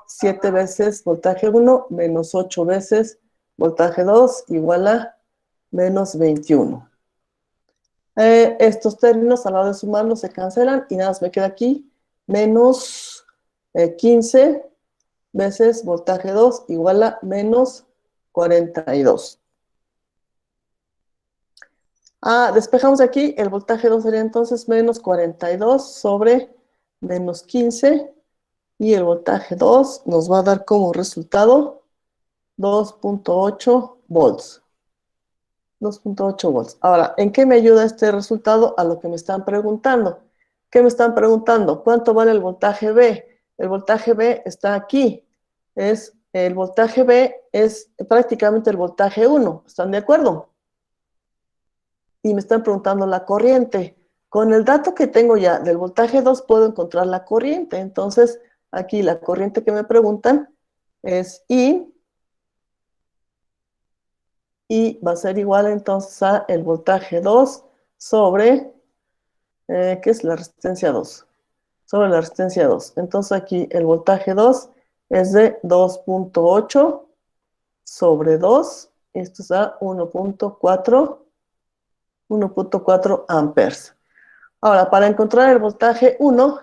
Speaker 1: 7 veces voltaje 1 menos 8 veces voltaje 2 igual a menos 21. Estos términos a la hora de sumarlos se cancelan y nada más me queda aquí menos 15 veces voltaje 2 igual a menos 42. Despejamos aquí, el voltaje 2 sería entonces menos 42 sobre menos 15 y el voltaje 2 nos va a dar como resultado 2.8 volts. 2.8 volts. Ahora, ¿en qué me ayuda este resultado? A lo que me están preguntando. ¿Qué me están preguntando? ¿Cuánto vale el voltaje B? El voltaje B está aquí. El voltaje B es prácticamente el voltaje 1. ¿Están de acuerdo? Y me están preguntando la corriente. Con el dato que tengo ya del voltaje 2 puedo encontrar la corriente. Entonces, aquí la corriente que me preguntan es I y va a ser igual entonces a el voltaje 2 sobre, ¿qué es la resistencia 2? Sobre la resistencia 2. Entonces aquí el voltaje 2 es de 2.8 sobre 2. Esto es a 1.4 amperes. Ahora, para encontrar el voltaje 1,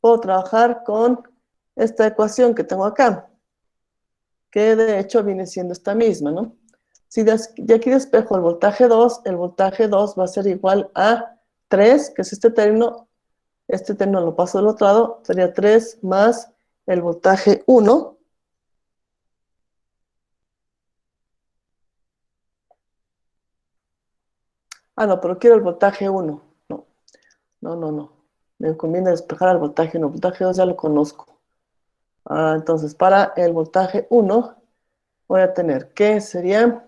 Speaker 1: puedo trabajar con esta ecuación que tengo acá, que de hecho viene siendo esta misma, ¿no? Si de aquí despejo el voltaje 2 va a ser igual a 3, que es este término lo paso del otro lado, sería 3 más el voltaje 1. Ah, no, pero quiero el voltaje 1. No. Me conviene despejar al voltaje 1. El voltaje 2 ya lo conozco. Entonces, para el voltaje 1, voy a tener que sería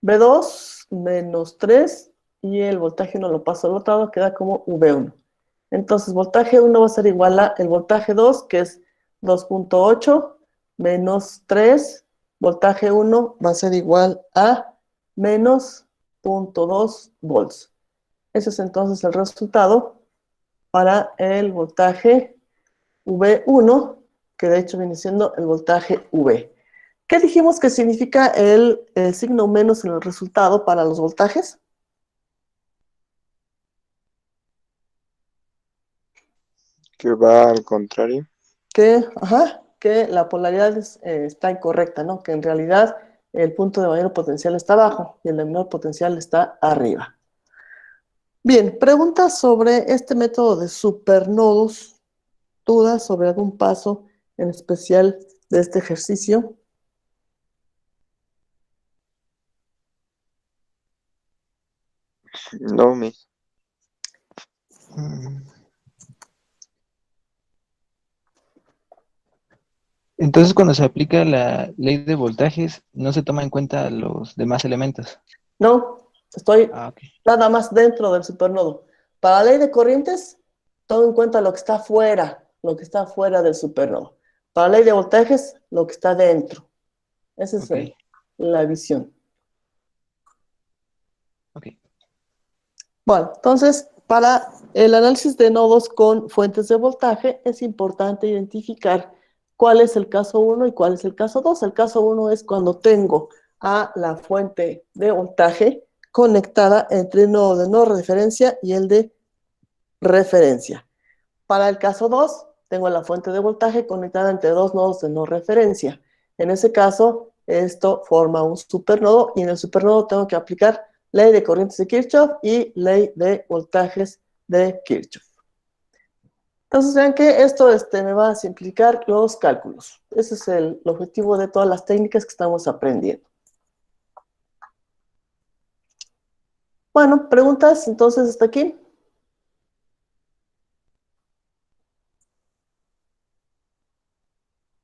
Speaker 1: V2 menos 3 y el voltaje 1 lo paso al otro lado, queda como V1. Entonces, voltaje 1 va a ser igual a el voltaje 2, que es 2.8 menos 3. Voltaje 1 va a ser igual a menos 0.2 volts. Ese es entonces el resultado para el voltaje V1, que de hecho viene siendo el voltaje V. ¿Qué dijimos que significa el signo menos en el resultado para los voltajes?
Speaker 7: Que va al contrario.
Speaker 1: Que la polaridad está incorrecta, ¿no? Que en realidad el punto de mayor potencial está abajo y el de menor potencial está arriba. Bien, preguntas sobre este método de supernodos, dudas sobre algún paso en especial de este ejercicio.
Speaker 7: No, Miss.
Speaker 2: Entonces, cuando se aplica la ley de voltajes, no se toma en cuenta los demás elementos.
Speaker 1: No, estoy
Speaker 2: Ok.
Speaker 1: nada más dentro del supernodo. Para la ley de corrientes, tomo en cuenta lo que está fuera del supernodo. Para la ley de voltajes, lo que está dentro. Esa es
Speaker 2: Ok.
Speaker 1: la visión.
Speaker 2: Ok.
Speaker 1: Bueno, entonces, para el análisis de nodos con fuentes de voltaje, es importante identificar cuál es el caso 1 y cuál es el caso 2. El caso 1 es cuando tengo a la fuente de voltaje conectada entre el nodo de no referencia y el de referencia. Para el caso 2, tengo la fuente de voltaje conectada entre dos nodos de no referencia. En ese caso, esto forma un supernodo y en el supernodo tengo que aplicar ley de corrientes de Kirchhoff y ley de voltajes de Kirchhoff. Entonces vean que esto me va a simplificar los cálculos. Ese es el objetivo de todas las técnicas que estamos aprendiendo. Bueno, preguntas entonces hasta aquí.